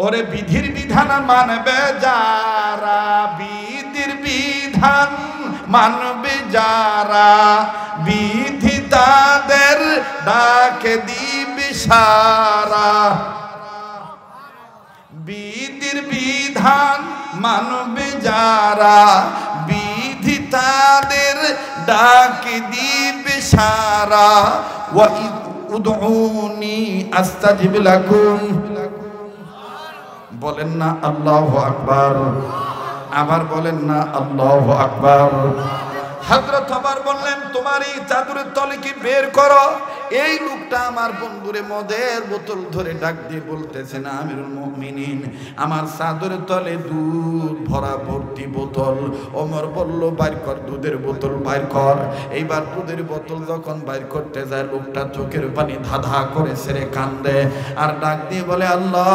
ওরে বিধির বিধান মানবে যারা, বিধির বিধান মানবে যারা, বিধি তাদের ডাকে দিবে সারা। বিধির বিধান মানবে যারা, বিধি তাদের ডাকে দিবে সারা। ওয়া উদউনি আস্তাজিব লাকুম, বলেন না আল্লাহু আকবার, আবার বলেন না আল্লাহু আকবার। হযরত ওমর বললেন, তোমার এই চাদরের তলে কি বের করো। এই লোকটা আমার বন্ধুরে মদের বোতল ধরে ডাক দিয়ে বলতেছে, না আমিরুল মুমিনিন, আমার চাদরের তলে দুধ ভরা ভর্তি বোতল। ওমর বলল, বাইর কর দুধের বোতল, বাইর কর। এইবার দুধের বোতল যখন বাইর করতে যায়, লোকটা চোখের পানি ধাঁধা করে ছেড়ে কান্দে আর ডাক দিয়ে বলে, আল্লাহ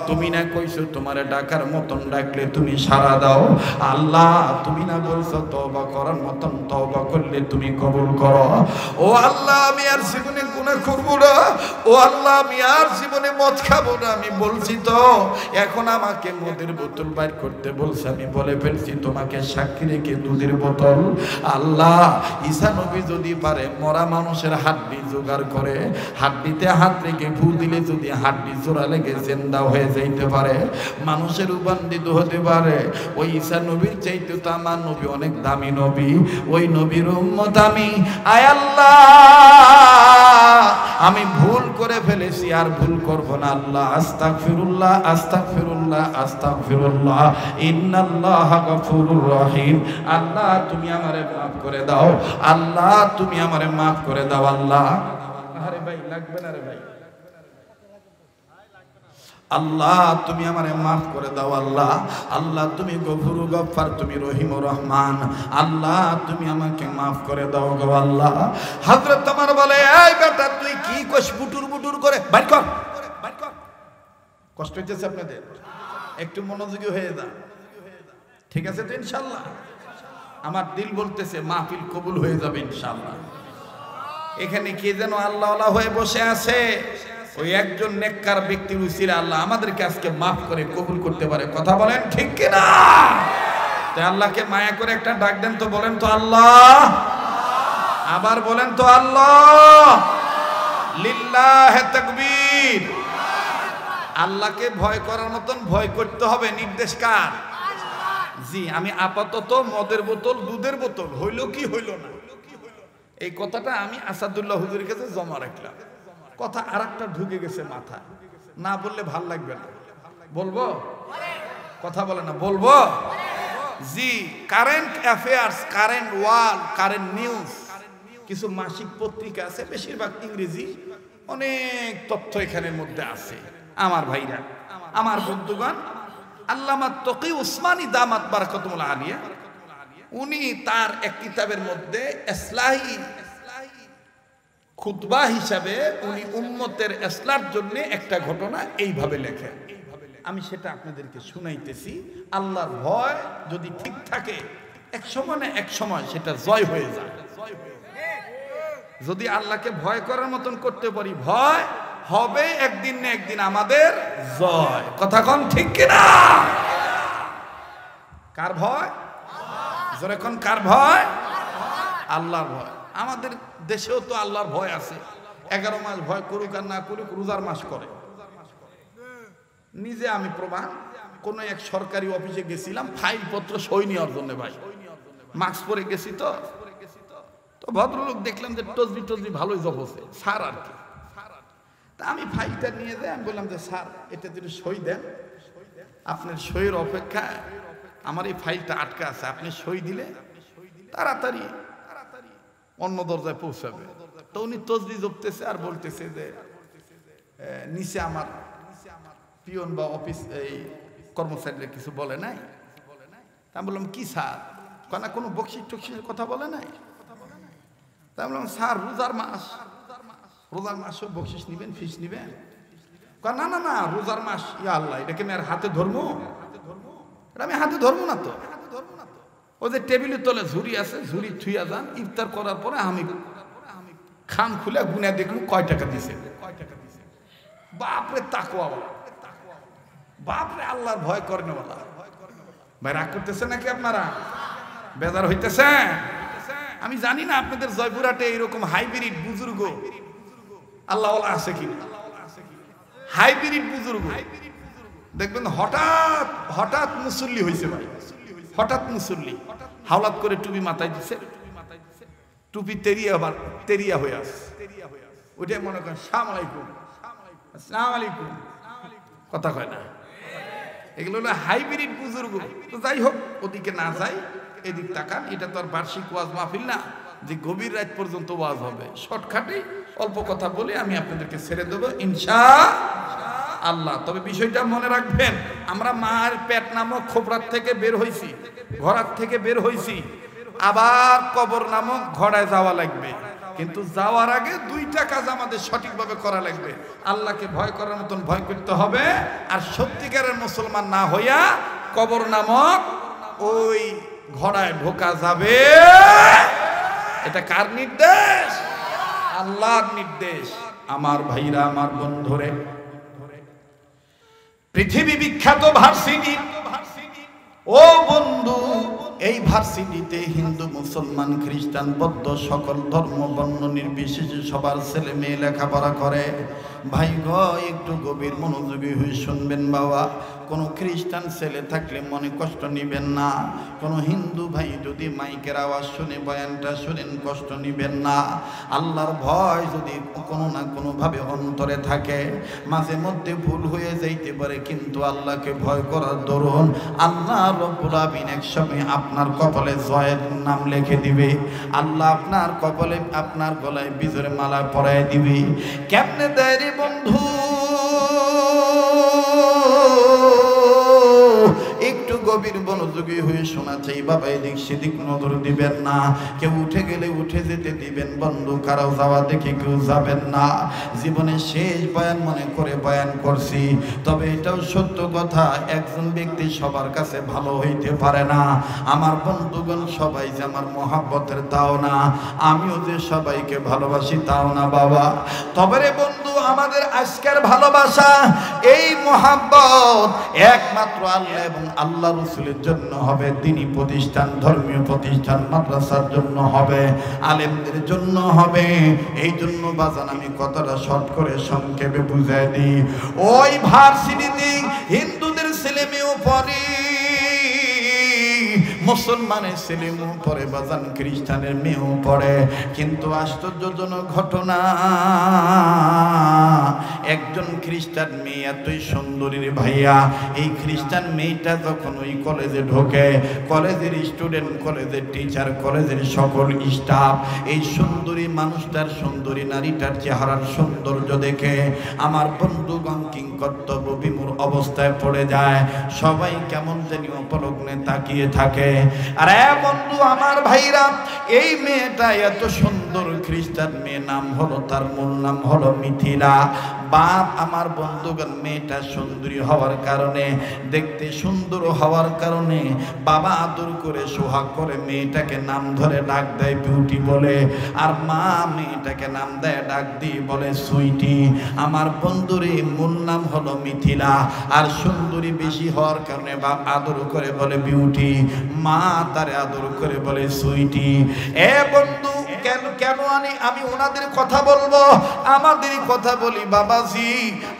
তুমি না কইছো তোমারে ডাকার মতন ডাকলে তুমি সাড়া দাও। আল্লাহ তুমি না বলছো তওবা করার মতন তওবা করলে তুমি কবুল করো। ও আল্লাহ আমি আর জীবনে গুনাহ করব না, ও আল্লাহ আমি আর জীবনে মদ খাবো না। আমি বলছি তো, এখন আমাকে মদের বোতল বাইর করতে বলছে, আমি বলে ফেলছি তোমাকে সাক্ষী রেখে দুধের বোতল। আল্লাহ ঈসা নবী যদি পারে মরা মানুষের হাড্ডি জোগাড় করে, হাড্ডিতে হাত রেখে ফু দিলে যদি হাড্ডি জোড়া লেগে জিন্দা হয়ে যাইতে পারে, মানুষের রূপান্তরিত হতে পারে, ওই ঈসা নবীর চাইতে তো আমার নবী অনেক দামি নবী। ওই নবীর উম্মত আমি। আয় আল্লাহ আমি ভুল করে ফেলেছি, আর ভুল করব না। আল্লাহ আস্তাগফিরুল্লাহ আস্তাগফিরুল্লাহ আস্তাগফিরুল্লাহ, ইন্নাল্লাহা গফুরুর রহিম। আল্লাহ তুমি আমারে মাফ করে দাও, আল্লাহ তুমি আমারে মাফ করে দাও। আল্লাহ আরে ভাই লাগবে না রে ভাই, আল্লাহ তুমি আমারে মাফ করে দাও। আল্লাহ আল্লাহ তুমি গফুর গফফার, তুমি রহিম রহমান। আল্লাহ তুমি আমাকে মাফ করে দাও গো আল্লাহ। হযরত ওমর বলে, এই বেটা তুই কি কস বুটুর বুটুর করে, বাইর কর বাইর কর। কষ্ট হচ্ছে আপনাদের, একটু মনোযোগী হয়ে যান, ঠিক আছে তো ইনশাআল্লাহ। আমার দিল বলতেছে মাহফিল কবুল হয়ে যাবে ইনশাআল্লাহ। এখানে কে যেন আল্লাহ আল্লাহ হয়ে বসে আছে, ওই একজন নেককার ব্যক্তির উসিলা আল্লাহ আমাদেরকে আজকে মাফ করে কবুল করতে পারে। কথা বলেন ঠিক কিনা? তাই আল্লাহকে মায়া করে একটা ডাক দেন তো, বলেন তো আল্লাহ, আবার বলেন তো আল্লাহ। লিল্লাহে তাকবীর। আল্লাহকে ভয় করার মতন ভয় করতে হবে, নির্দেশ কার? জি, আমি আপাতত মদের বোতল দুধের বোতল হইল কি হইল না, এই কথাটা আমি আসাদুল্লাহ হুজুরের কাছে জমা রাখলাম। কথা আর একটা ঢুকে গেছে মাথা, না বললে ভাল লাগবে না। বলবো? কথা বলে না, বলবো? জি, current affairs, current world, current news, কিছু মাসিক পত্রিকা আছে, বেশিরভাগ ইংরেজি, অনেক তথ্য এখানের মধ্যে আছে। আমার ভাইরা, আমার বন্ধুগণ, আল্লামা তকি উসমানী দামাত বারাকাতুল আলিয়া, উনি তার এক কিতাবের মধ্যে ইসলাহি খুতবা হিসাবে উনি উম্মতের ইসলার জন্য একটা ঘটনা এইভাবে লেখেন। আমি সেটা আপনাদেরকে শুনাইতেছি। আল্লাহর ভয় যদি ঠিক থাকে, এক সময় না এক সময় সেটা জয় হয়ে যায়। যদি আল্লাহকে ভয় করার মতন করতে পারি, ভয় হবে একদিন না একদিন আমাদের জয়। কথা কোন ঠিক কিনা? কার ভয়? জোরে কোন কার ভয়? আল্লাহর ভয়। আমাদের দেশেও তো আল্লাহর ভয় আছে। 11 মাস ভয় করুক আর না করুক, রোজার মাস করে। নিজে আমি প্রমাণ, কোন এক সরকারি অফিসে গেছিলাম ফাইল পত্র সই নেওয়ার জন্য, ভাই মাস্ক পরে গেছি তো ভদ্রলোক দেখলাম যে তসবি টসবি ভালোই জপছে, স্যার আর কি। তা আমি ফাইলটা নিয়ে যাই, আমি বললাম যে স্যার এটা যদি সই দেন, আপনার সইয়ের অপেক্ষায় আমার এই ফাইলটা আটকা আছে, আপনি সই দিলে তাড়াতাড়ি অন্য দরজায় পৌঁছাবে। তো উনি তসবি জপতেছে আর বলতেছে যে নিচে আমার পিয়ন বা অফিস এই কর্মচারীরা কিছু বলে নাই। তা আমি বললাম কি স্যার? কেনা কোনো বকশিস টকশিসের কথা বলে নাই? তা আমি বললাম স্যার রোজার মাস, রোজার মাসও বকশিস নিবেন, ফিস নিবেন? না না না, রোজার মাস, ইয়া আল্লাহ এটাকে আমি আর হাতে ধরবো? এটা আমি হাতে ধরবো না তো। ওই যে টেবিলের তলে ঝুড়ি আছে, ঝুড়ি থুইয়া যান, ইফতার করার পরে আমি খাম খুলে গুনে দেখলুম কয় টাকা দিছে। বাপরে তাকওয়া, বাপরে আল্লাহর ভয় করেন বলা। ভাই রাগ করতেছেন নাকি আপনারা? বেজার হইতেছে? আমি জানি না আপনাদের জয়পুরহাটে এরকম হাইব্রিড বুজুর্গ আল্লাহ আছে কি, হাইব্রিড বুজুর্গ দেখবেন হঠাৎ হঠাৎ মুসল্লি হয়েছে ভাই, হঠাৎ মুসল্লি হাওলাত করে টুপি মাথায় দিচ্ছে, টুপি তেরিয়া হয়ে আসে, ওইটাই মনে করেন সালাম আলাইকুম, আসসালামু আলাইকুম, কথা কয় না। এগুলো হলো হাইব্রিড বুজুর্গ। তো যাই হোক, ওদিকে না যাই, এদিক তাকান। এটা তো আর বার্ষিক ওয়াজ মাহফিল না যে গভীর রাত পর্যন্ত ওয়াজ হবে। শর্টকাটে অল্প কথা বলে আমি আপনাদেরকে ছেড়ে দেবো ইনশাআল্লাহ। তবে বিষয়টা মনে রাখবেন, আমরা মার পেট নামক খোপড়ার থেকে বের হইছি, ঘোড়ার থেকে বের হইছি, আবার কবর নামক ঘোড়ায় যাওয়া লাগবে। কিন্তু যাওয়ার আগে দুইটা কাজ আমাদের সঠিকভাবে করা লাগবে। আল্লাহকে ভয় করার মতন ভয় করতে হবে, আর সত্যিকারের মুসলমান না হইয়া কবর নামক ওই ঘোড়ায় ঢোকা যাবে। এটা কার নির্দেশ? আল্লাহর নির্দেশ। আমার ভাইরা, আমার বন্ধুরে, পৃথিবী বিখ্যাত ভার্সিটি, ও বন্ধু, এই ভার্সিটিতে হিন্দু, মুসলমান, খ্রিস্টান, বৌদ্ধ সকল ধর্ম বর্ণ নির্বিশেষে সবার ছেলে মেয়ে লেখাপড়া করে। ভাই গো, একটু গভীর মনোযোগী হয়ে শুনবেন বাবা। কোনো খ্রিস্টান ছেলে থাকলে মনে কষ্ট নিবেন না, কোনো হিন্দু ভাই যদি মাইকের আওয়াজ শুনে বয়ানটা শুনেন কষ্ট নিবেন না। আল্লাহর ভয় যদি কোনো না কোনোভাবে অন্তরে থাকে, মাঝে মধ্যে ভুল হয়ে যাইতে পারে, কিন্তু আল্লাহকে ভয় করার দরুন আল্লাহ রব্বুল আমিন একসময় আপনার কপালে জয়ের নাম লিখে দিবে। আল্লাহ আপনার কপালে, আপনার গলায় বিজয়ের মালা পরায় দিবে। কেমনে দেয় রে বন্ধু? একটু গভীর মনোযোগী হয়ে শোনা চাই বাবা। এদিক সেদিক নজর দিবেন না, কেউ উঠে গেলে উঠে যেতে দিবেন বন্ধু, কারো যাওয়া দেখে কেউ যাবেন না। জীবনে শেষ বয়ান মনে করে বয়ান করছি, তবে এটাও সত্য কথা, একজন ব্যক্তি সবার কাছে ভালো হইতে পারে না। আমার বন্ধুগণ সবাই যে আমার মহাব্বতের তাও না, আমিও যে সবাইকে ভালোবাসি তাও না বাবা। তবে রে বন্ধু, আমাদের আজকের ভালোবাসা, এই মহাব্বত একমাত্র আল্লাহ এবং আল্লাহ রাসূলের জন্য হবে। দ্বীনি প্রতিষ্ঠান, ধর্মীয় প্রতিষ্ঠান, মাদ্রাসার জন্য হবে, আলেমদের জন্য হবে। এই জন্য বাজান আমি কথাটা শর্ট করে সংক্ষেপে বুঝাই দিই। ওই ভার্সিটিতে হিন্দুদের ছেলে মেয়েও পড়ে, মুসলমানের ছেলে মেয়েও পড়ে, বাজান খ্রিস্টানের মেয়েও পড়ে। কিন্তু আশ্চর্যজনক ঘটনা, একজন খ্রিস্টান মেয়ে এতই সুন্দরী রে ভাইয়া, এই খ্রিস্টান মেয়েটা যখন ওই কলেজে ঢোকে, কলেজের স্টুডেন্ট, কলেজের টিচার, কলেজের সকল স্টাফ এই সুন্দরী মানুষটার, সুন্দরী নারীটার চেহারার সৌন্দর্য দেখে আমার বন্ধুগণ কিংকর্তব্য বিমূঢ় অবস্থায় পড়ে যায়। সবাই কেমন জানি অপলগ্নে তাকিয়ে থাকে। আরে বন্ধু আমার ভাইরা, এই মেয়েটা এত সুন্দর খ্রিস্টান মেয়ে, নাম হলো, তার মূল নাম হলো মিথিলা। বাপ আমার বন্ধুগণ, মেয়েটা সুন্দরী হওয়ার কারণে, দেখতে সুন্দর হওয়ার কারণে বাবা আদর করে সোহাগ করে মেয়েটাকে নাম ধরে ডাক দেয় বিউটি বলে, আর মা মেয়েটাকে নাম দেয় ডাক দিয়ে বলে সুইটি। আমার বন্ধুরে মূল নাম হলো মিথিলা, আর সুন্দরী বেশি হওয়ার কারণে বাপ আদর করে বলে বিউটি, মা তারে আদর করে বলে সুইটি। এ বন্ধু, কেন আমি ওনাদের কথা বলবো, আমাদেরই কথা বলি বাবাজি।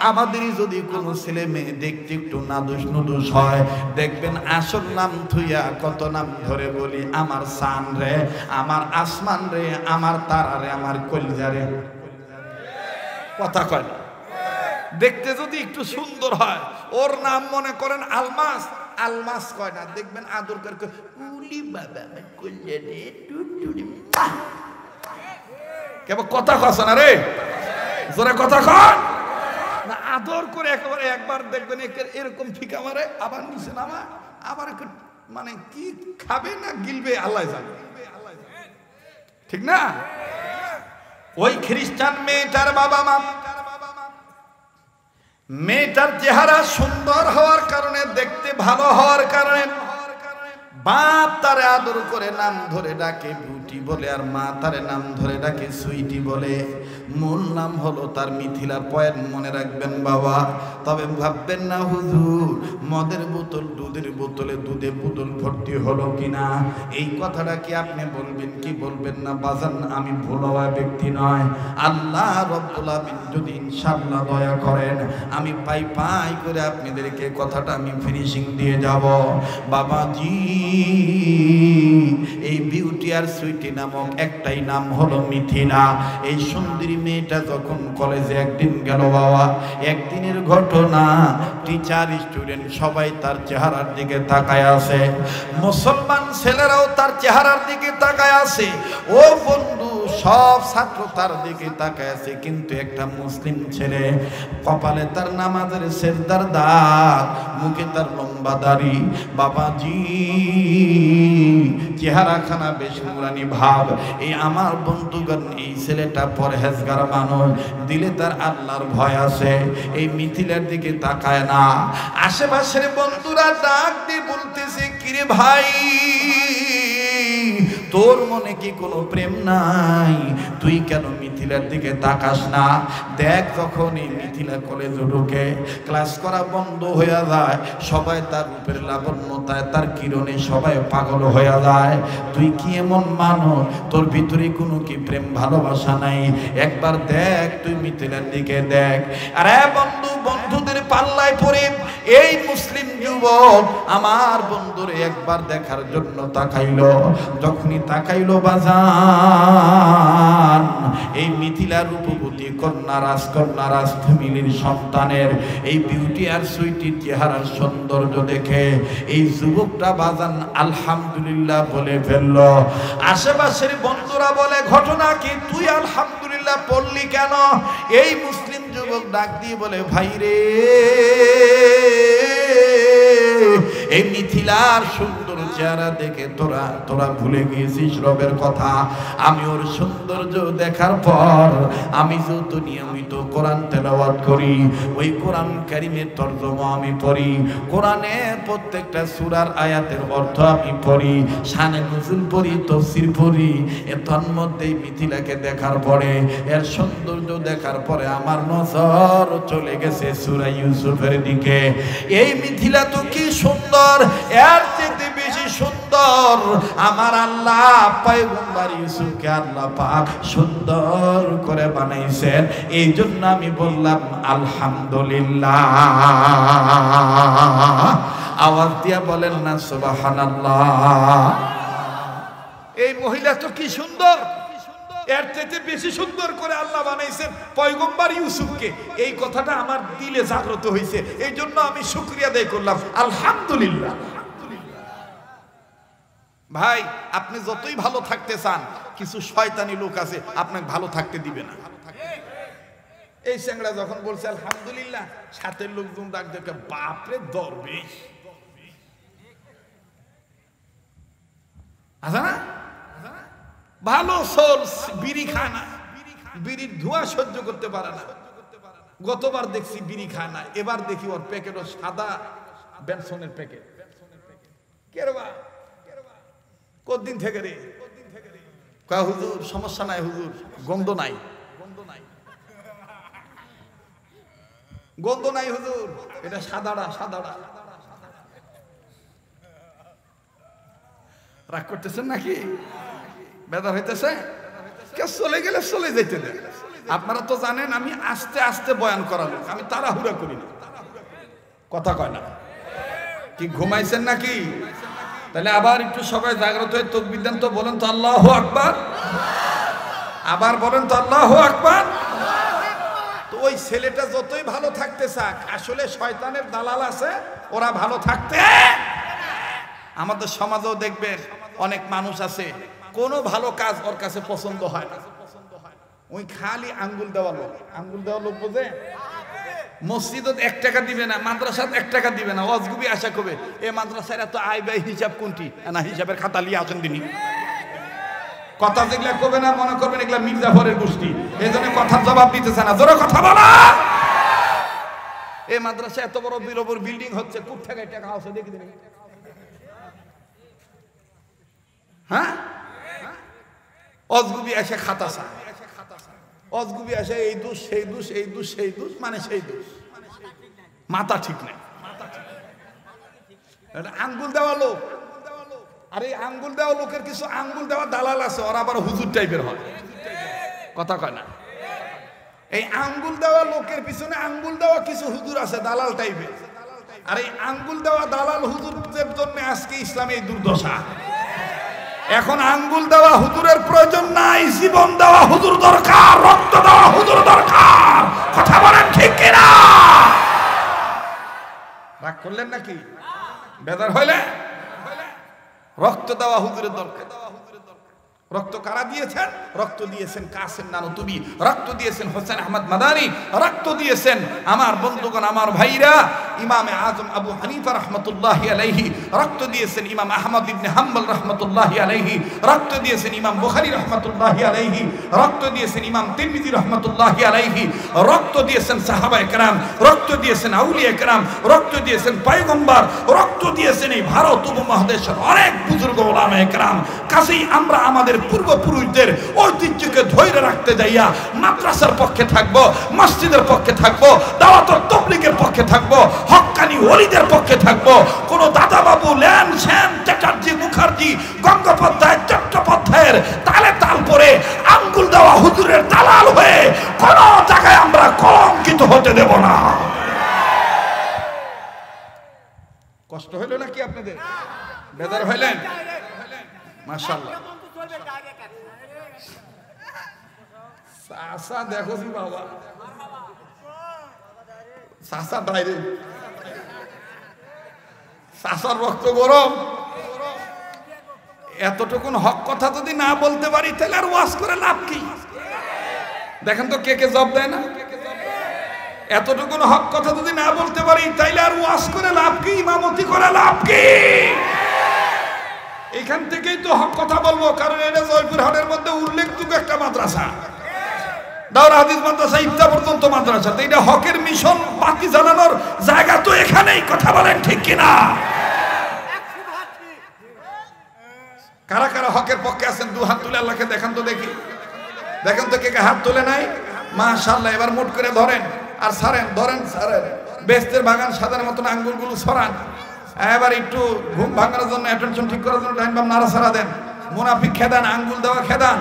আমাদেরই যদি কোনো ছেলে মেয়ে দেখতে একটু নাদুস নুদুস হয়, দেখবেন আসল নাম থুইয়া কত নাম ধরে বলি, আমার সান রে, আমার আসমান রে, আমার তারা রে, আমার কলিজা রে। কথা কয় না? দেখতে যদি একটু সুন্দর হয়, ওর নাম মনে করেন আলমাস, আলমাস কয় না, দেখবেন আদর করে উলি বাবা কলিজা রে, টুটুরি। কেবল কথা কস না রে, জোরে কথা কন না, আদর করে একেবারে একবার দেখবেন এরকম ফিকা মারে, আবার নিচে নামা, আবার মানে কি খাবে না গিলবে আল্লাহ জানে, ঠিক না? ওই খ্রিস্টান মেয়েটার বাবা মা, মেয়েটার চেহারা সুন্দর হওয়ার কারণে, দেখতে ভালো হওয়ার কারণে বাপ তারে আদর করে নাম ধরে ডাকে বিউটি বলে আর মা তারে নাম ধরে ডাকে সুইটি বলে। মূল নাম হলো তার মিথিলা। পয়েন্ট মনে রাখবেন বাবা। তবে ভাববেন না হুজুর মদের বোতল দুধের বোতলে দুধে বোতল ভর্তি হলো কিনা, এই কথাটা কি আপনি বলবেন কি বলবেন না? বাজান আমি ভুল হওয়া ব্যক্তি নয়। আল্লাহ রব্বুল আমিন যদি ইনশাআল্লাহ দয়া করেন আমি পাই করে আপনাদেরকে কথাটা আমি ফিনিশিং দিয়ে যাব। বাবাজি এই বিউটি আর সুইটি নামক একটাই নাম হলো মিথিলা। এই সুন্দরী মেয়েটা যখন কলেজে একদিন গেল বাবা, একদিনের ঘটনা, টিচার স্টুডেন্ট সবাই তার চেহারার দিকে তাকায় আছে, মুসলমান ছেলেরাও তার চেহারার দিকে তাকায় আছে। ও বন্ধু সব ছাত্র তার দিকে তাকায় আছে, কিন্তু একটা মুসলিম ছেলে, কপালে তার নামাজের সেজদার দাগ, মুখে তার লম্বা দাড়ি, বাবাজি চেহারাখানা বেশ নুরানি ভাব। এই আমার বন্ধুগণ এই ছেলেটা পরহেজগার মানুষ, দিলে তার আল্লাহর ভয় আছে। এই মিথিলার দিকে তাকায় না। আশেপাশের বন্ধুরা ডাক দিয়ে বলতেছে কিরে ভাই তোর মনে কি কোনো প্রেম নাই? তুই কেন মিথিলার দিকে তাকাস না? দেখ যখন এই মিথিলা কলেজে ঢুকে ক্লাস করা বন্ধ হয়ে যায়, সবাই তার রূপের লাবণ্যতায় তার কিরণে সবাই পাগল হয়ে যায়। তুই কি এমন মানুষ? তোর ভিতরে কোনো কি প্রেম ভালোবাসা নাই? একবার দেখ, তুই মিথিলার দিকে দেখ। আরে বন্ধু বন্ধুদের পাল্লায় পড়ে এই মুসলিম যুবক আমার বন্ধুরে একবার দেখার জন্য তাকাইলো। যখনই তাকাইলো বাজান, এই মিথিলা রূপবতী কন্যা রাজ ফ্যামিলির সন্তানের এই বিউটি আর সুইটির চেহারার সৌন্দর্য দেখে এই যুবকটা বাজান আলহামদুলিল্লাহ বলে ফেলল। আশেপাশের বন্ধুরা বলে ঘটনা কি? তুই আলহামদুলিল্লাহ পড়লি কেন? এই মুসলিম যুবক ডাক দিয়ে বলে ভাই রে, এই মিথিলার সুন্দর চেহারা দেখে তোরা ভুলে গিয়েছিস রবের কথা। আমি ওর সৌন্দর্য দেখার পর আমি যত নিয়মিত কোরআন তেলাওয়াত করি, ওই কোরআন কারীমের তরজমা আমি পড়ি, কোরআনের প্রত্যেকটা সূরার আয়াতের অর্থ আমি পড়ি, শানে নুজুল পড়ি, তাফসীর পড়ি। এর মধ্যেই মিথিলাকে দেখার পরে, এর সৌন্দর্য দেখার পরে আমার নজর চলে গেছে সূরা ইউসুফের দিকে। এই মিথিলা তো কি সুন্দর, এর চেয়ে বেশি সুন্দর আমার আল্লাহ পয়গম্বর ইউসুফকে আল্লাহ পাক সুন্দর করে বানাইছেন। এই জন্য আমি বললাম আলহামদুলিল্লাহ। আওয়াজ দিয়া বলেন না সুবহানাল্লাহ। এই মহিলা তো কি সুন্দর, এর চেয়ে বেশি সুন্দর করে আল্লাহ বানাইছেন পয়গম্বর ইউসুফকে। এই কথাটা আমার দিলে জাগ্রত হয়েছে, এই জন্য আমি শুকরিয়া আদায় করলাম আলহামদুলিল্লাহ। ভাই আপনি যতই ভালো থাকতে চান, কিছু শয়তানি লোক আছে আপনাকে ভালো থাকতে দিবে না। এই স্যাংরা যখন বলছে আলহামদুলিল্লাহ, সাথের লোকজন ডাক দেখে বাপরে দরবেশ আছে না, ভালো সোল, বিড়ি খায় না, বিড়ির ধোঁয়া সহ্য করতে পারে না। গতবার দেখছি বিড়ি খায় না, এবার দেখি ওর প্যাকেটও সাদা বেনসনের প্যাকেট। কে রে বা, কতদিন থেকে রে? কয় হুজুর সমস্যা নাই হুজুর, গন্ধ নাই, গন্ধ নাই হুজুর, এটা সাদাড়া সাদাড়া। রাগ করতেছেন নাকি? বেদার হইতেছে? কে চলে গেলে চলে যেতে দেন। আপনারা তো জানেন আমি আস্তে আস্তে বয়ান করালো, আমি তাড়াহুড়া করি না। কথা কয় না কি? ঘুমাইছেন নাকি? তাহলে আবার একটু সবাই জাগ্রত হয়ে তাকবীর দেন তো, বলেন তো আল্লাহু আকবার। আবার বলেন তো আল্লাহু আকবার। তো ওই ছেলেটা যতই ভালো থাকতে চাক, আসলে শয়তানের দালাল আছে, ওরা ভালো থাকতে। আমাদের সমাজেও দেখবেন অনেক মানুষ আছে, কোনো ভালো কাজ ওর কাছে পছন্দ হয় না, ওই খালি আঙ্গুল দেওয়া লোক। আঙ্গুল দেওয়া লোক বোঝে? মসজিদত 1 টাকা দিবে না, মাদ্রাসাত 1 টাকা দিবে না, অজগুবি আশা করবে এ মাদ্রাসার এত আয় ব্যয় হিসাব কোনটি না, হিসাবের খাতা লিয়ে আসেন তিনি। কথা যেগুলা করবে না মনে করবেন এগুলা মির্জাফরের গোষ্ঠী, এই জন্য কথার জবাব দিতেছে না। জোরে কথা বলা। এই মাদ্রাসা এত বড় বিরবর বিল্ডিং হচ্ছে, কোথা থেকে টাকা আছে দেখি দিন। হ্যাঁ অজগুবি এসে খাতা চায়, অজগুবি এসে এই দোষ সেই দোষ, এই দোষ সেই দোষ, মানে সেই দোষ, মাথা ঠিক নেই। আঙ্গুল দেওয়া লোক, আর এই আঙ্গুল দেওয়া লোকের কিছু আঙ্গুল দেওয়া দালাল আছে, ওরা আবার হুজুর টাইপের হয়, কথা কয় না। এই আঙ্গুল দেওয়া লোকের পিছনে আঙ্গুল দেওয়া কিছু হুজুর আছে দালাল টাইপের, আর এই আঙ্গুল দেওয়া দালাল হুজুরদের জন্য আজকে ইসলামে এই দুর্দশা। এখন আঙ্গুল দেওয়া হুজুরের প্রয়োজন নাই, জীবন দেওয়া হুজুর দরকার, রক্ত দেওয়া হুজুর দরকার, কথা বলেন ঠিক কিনা? রাগ করলেন নাকি? বেদার হইলে রক্ত দেওয়া হুজুরের দরকার। রক্ত কারা দিয়েছেন? রক্ত দিয়েছেন কাসেম নানুতুবি, রক্ত দিয়েছেন হোসেন আহমদ মাদানী, রক্ত দিয়েছেন আমার বন্ধুগণ, আমার ভাইরা, ইমামে আজম আবু হানিফা রহমতুল্লাহি আলাইহি, রক্ত দিয়েছেন ইমাম আহমদ ইবনে হাম্বল রহমতুল্লাহি আলাইহি, রক্ত দিয়েছেন ইমাম বুখারী রহমতুল্লাহি আলাইহি, রক্ত দিয়েছেন ইমাম তিরমিজি রহমতুল্লাহি আলাইহি, রক্ত দিয়েছেন সাহাবায়ে কেরাম, রক্ত দিয়েছেন আউলিয়া কেরাম, রক্ত দিয়েছেন পয়গম্বর, রক্ত দিয়েছেন এই ভারত উপমহাদেশের অনেক বুজুর্গ ওলামায়ে কেরাম। কাজেই আমরা আমাদের পূর্বপুরুষদের ঐতিহ্যকে ধরে রাখতে যাইয়া মাদ্রাসার পক্ষে থাকবো, মসজিদের পক্ষে থাকবো, দাওয়াত ও তাবলীগের পক্ষে থাকবো, হক্কানি ওলিদের পক্ষে থাকবো। কোন দাদা বাবু ল্যান সেন চ্যাটার্জি মুখার্জি গঙ্গোপাধ্যায় চট্টোপাধ্যায়ের তালে তাল পরে আঙ্গুল দেওয়া হুজুরের দালাল হয়ে কোন জায়গায় আমরা কলঙ্কিত হতে দেব না। কষ্ট হইল নাকি আপনাদের? বেদার হইলেন? মাশাআল্লাহ। চাচা দেখো কি বাবা, চাচা বাইরে, চাচার রক্ত গরম। এতটুকুন হক কথা যদি না বলতে পারি তাহলে আর ওয়াজ করে লাভ কি? দেখেন তো কে কে জবাব দেয় না। এতটুকুন হক কথা যদি না বলতে পারি তাইলে আর ওয়াজ করে লাভ কি, ইমামতি করে লাভ কি? এখান থেকেই তো হক কথা বলবো, কারণ এটা জয়পুরহাটের মধ্যে উল্লেখযোগ্য একটা মাদ্রাসা, দাওরা হাদিস মাদ্রাসা, ইফতা পর্যন্ত মাদ্রাসা। তো এটা হকের মিশন বাতি জ্বালানোর জায়গা তো এখানেই, কথা বলেন ঠিক কিনা? কারা কারা হকের পক্ষে আছেন দু হাত তুলে আল্লাহকে দেখান তো দেখি, দেখেন তো কে কে হাত তুলে নাই। মাশাআল্লাহ। এবার মুট করে ধরেন আর ছাড়েন, ধরেন ছাড়েন, বেস্তের বাগান সাজানোর মতন আঙ্গুলগুলো ছড়ান। এবার একটু ঘুম ভাঙানোর জন্য, অ্যাটেনশন ঠিক করার জন্য ডাইন বাম নাড়াছাড়া দেন, মুনাফিক খেদান, আঙ্গুল দেওয়া খেদান।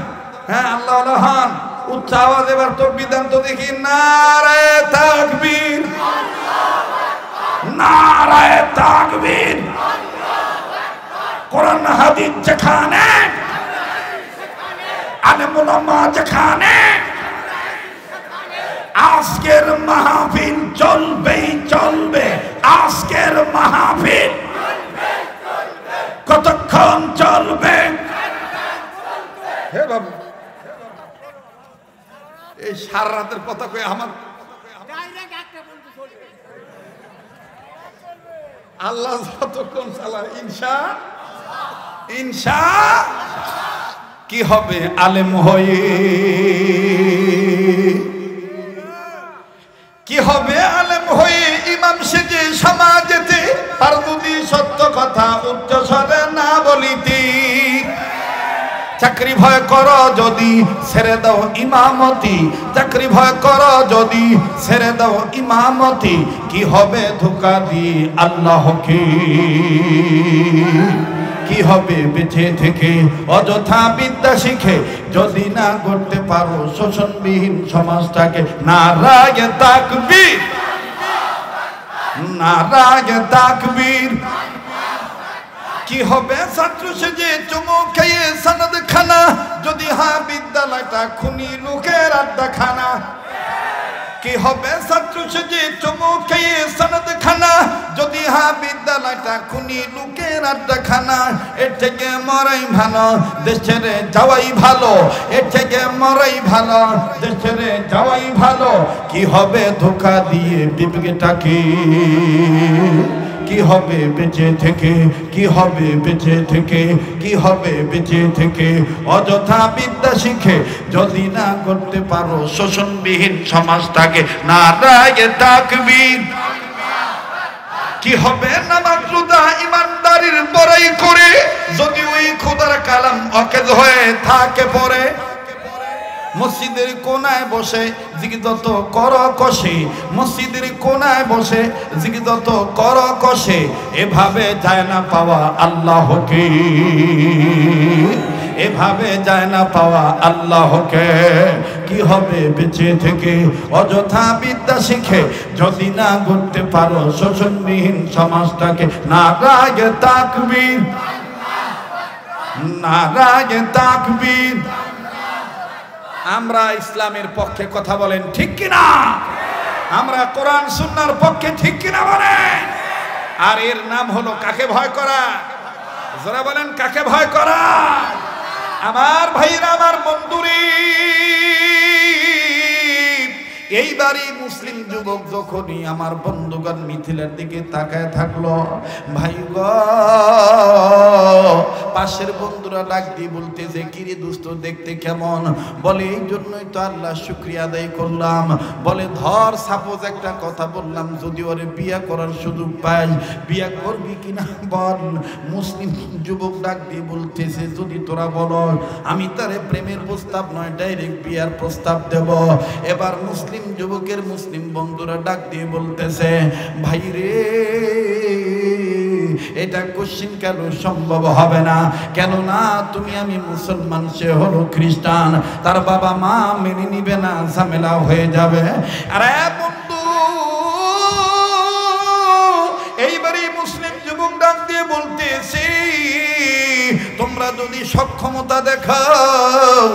হ্যাঁ, আল্লাহ আল্লাহ হান, উচ্চ আওয়াজ এবার তাকবীর দেন তো দেখি। নারায়ে তাকবীর, নারায়ে তাকবীর। কোরআন হাদিস যেখানে, আলেম উলামা যেখানে, আজকের মাহফিল চলবেই চলবে। আজকের মাহফিল কতক্ষণ চলবে? হে বাবু, এই সারা রাতের কথা কই আমার আল্লাহ যতক্ষণ চালায়, ইনশা ইনশা কি হবে আলেম হয়ে, কি হবে আলেম হয়ে, ইমাম সেজে সমাজেতে, আর যদি সত্য কথা উচ্চ স্বরে না বলিতে। চাকরি ভয় করো যদি ছেড়ে দাও ইমামতি, চাকরি ভয় করো যদি ছেড়ে দাও ইমামতি। কি হবে ধোঁকা দিয়ে আল্লাহকে, কি হবে বেঁচে থেকে অযথা বিদ্যা শিখে, যদি না করতে পারো শোষণবিহীন সমাজটাকে। নারায়ে তাকবীর, নারায়ে তাকবীর। কি হবে ছাত্র সেজে চুমু খেয়ে সনদ খানা, যদি হ্যাঁ বিদ্যালয়টা খুনি লোকের আড্ডাখানা। কি হবে ছাত্র সেজে চুমু খেয়ে সনদ খানা, যদি হ্যাঁ বিদ্যালয়টা খুনি লোকের আড্ডাখানা। এর থেকে মরাই ভালো, দেশ ছেড়ে যাওয়াই ভালো। এর থেকে মরাই ভালো, দেশ ছেড়ে যাওয়াই ভালো। কি হবে ধোঁকা দিয়ে বিবেকটাকে, কি হবে বেঁচে থেকে, কি হবে বেঁচে থেকে, কি হবে বেঁচে থেকে অযথা বিদ্যা শিখে, যদি না করতে পারো শোষণবিহীন সমাজটাকে। নারায়ে তাকবীর। কি হবে নামাজ রোজা ইমানদারির পরে আদায় করে যদি ওই খোদার কালাম অকেজ হয়ে থাকে পরে মসজিদের কোনায় বসে জিকিরত কর কষে, মসজিদের কোনায় বসে জিকিরত কর কষে, এভাবে যায় না পাওয়া আল্লাহকে, এভাবে যায় না পাওয়া আল্লাহকে। কি হবে বেঁচে থেকে অযথা বিদ্যা শিখে যদি না গড়তে পারো শোষণবিহীন সমাজটাকে? নারায়ে তাকবীর, নারায়ে তাকবীর। আমরা ইসলামের পক্ষে কথা বলেন ঠিক কিনা? আমরা কোরআন সুন্নাহর পক্ষে ঠিক কিনা বলেন? আর এর নাম হলো কাকে ভয় করা? যারা বলেন কাকে ভয় করা? আমার ভাইরা, আমার বন্ধুরি, এইবারই মুসলিম যুবক যখনই আমার বন্ধুগণ মিথিলার দিকে তাকায় থাকলো, ভাই গো, পাশের বন্ধুরা ডাক দিয়ে বলতেছে, কিরে দোস্ত দেখতে কেমন? বলে এই জন্যই তো আল্লাহ শুকরিয়া আদায় করলাম। বলে ধর সাপোজ একটা কথা বললাম, যদি ওরে বিয়া করার সুযোগ পাই, বিয়া করবি কিনা বল? মুসলিম যুবক ডাক দিয়ে বলতেছে, যদি তোরা বলো আমি তারে প্রেমের প্রস্তাব নয় ডাইরেক্ট বিয়ার প্রস্তাব দেব। এবার মুসলিম যুবকের মুসলিম বন্ধুরা ডাক দিয়ে বলতেছে, ভাই রে, এটা কোশ্চিন কেন সম্ভব হবে না? কেননা তুমি আমি মুসলমান, সে হলো খ্রিস্টান, তার বাবা মা মেনে নিবে না, ঝামেলা হয়ে যাবে। আরে বন্ধু, এইবারই মুসলিম যুবক ডাক দিয়ে বলতেছে, তোমরা যদি সক্ষমতা দেখাও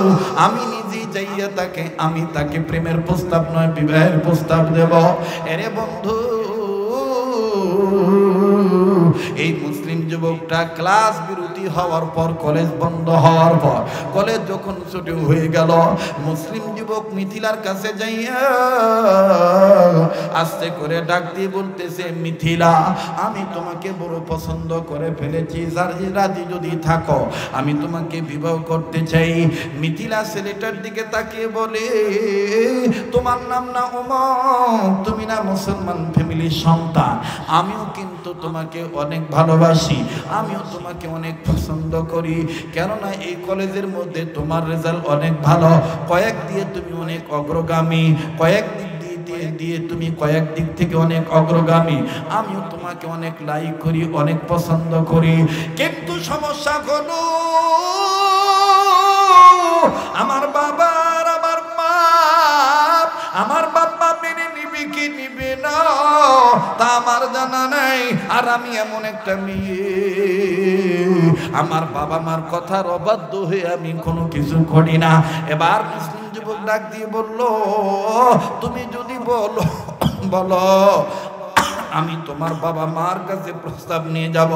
আমি নিজে যাইয়া তাকে, আমি তাকে প্রেমের প্রস্তাব নয় বিবাহের প্রস্তাব দেব। এরে বন্ধু, এই মুসলিম যুবকটা ক্লাস বিরতি হওয়ার পর, কলেজ বন্ধ হওয়ার পর, কলেজ যখন ছুটি হয়ে গেল, মুসলিম যুবক মিথিলার কাছে যাইয়া আস্তে করে ডাক দিয়ে বলতেছে, মিথিলা, আমি তোমাকে বড় পছন্দ করে ফেলেছি, রাজি যদি থাকো আমি তোমাকে বিবাহ করতে চাই। মিথিলা ছেলেটার দিকে তাকিয়ে বলে, তোমার নাম না ওমর, তুমি না মুসলমান ফ্যামিলির সন্তান, আমিও কিন্তু তোমাকে অনেক ভালোবাসি, আমিও তোমাকে অনেক পছন্দ করি, কেননা এই কলেজের মধ্যে তোমার রেজাল্ট অনেক ভালো, কয়েক দিয়ে তুমি অনেক অগ্রগামী, কয়েক দিক দিয়ে তুমি কয়েক দিক থেকে অনেক অগ্রগামী, আমিও তোমাকে অনেক লাইক করি, অনেক পছন্দ করি। কিন্তু সমস্যা হলো আমার বাবার, আমার মা, আমার বাবা মেনে নিবে কি নিবে না তা আমার জানা নাই। আর আমি এমন একটা মেয়ে, আমার বাবা মার কথার অবাধ্য হয়ে আমি কোনো কিছু করি না। এবার মুসলিম যুবক ডাক দিয়ে বলল, তুমি যদি বলো বলো আমি তোমার বাবা মার কাছে প্রস্তাব নিয়ে যাব,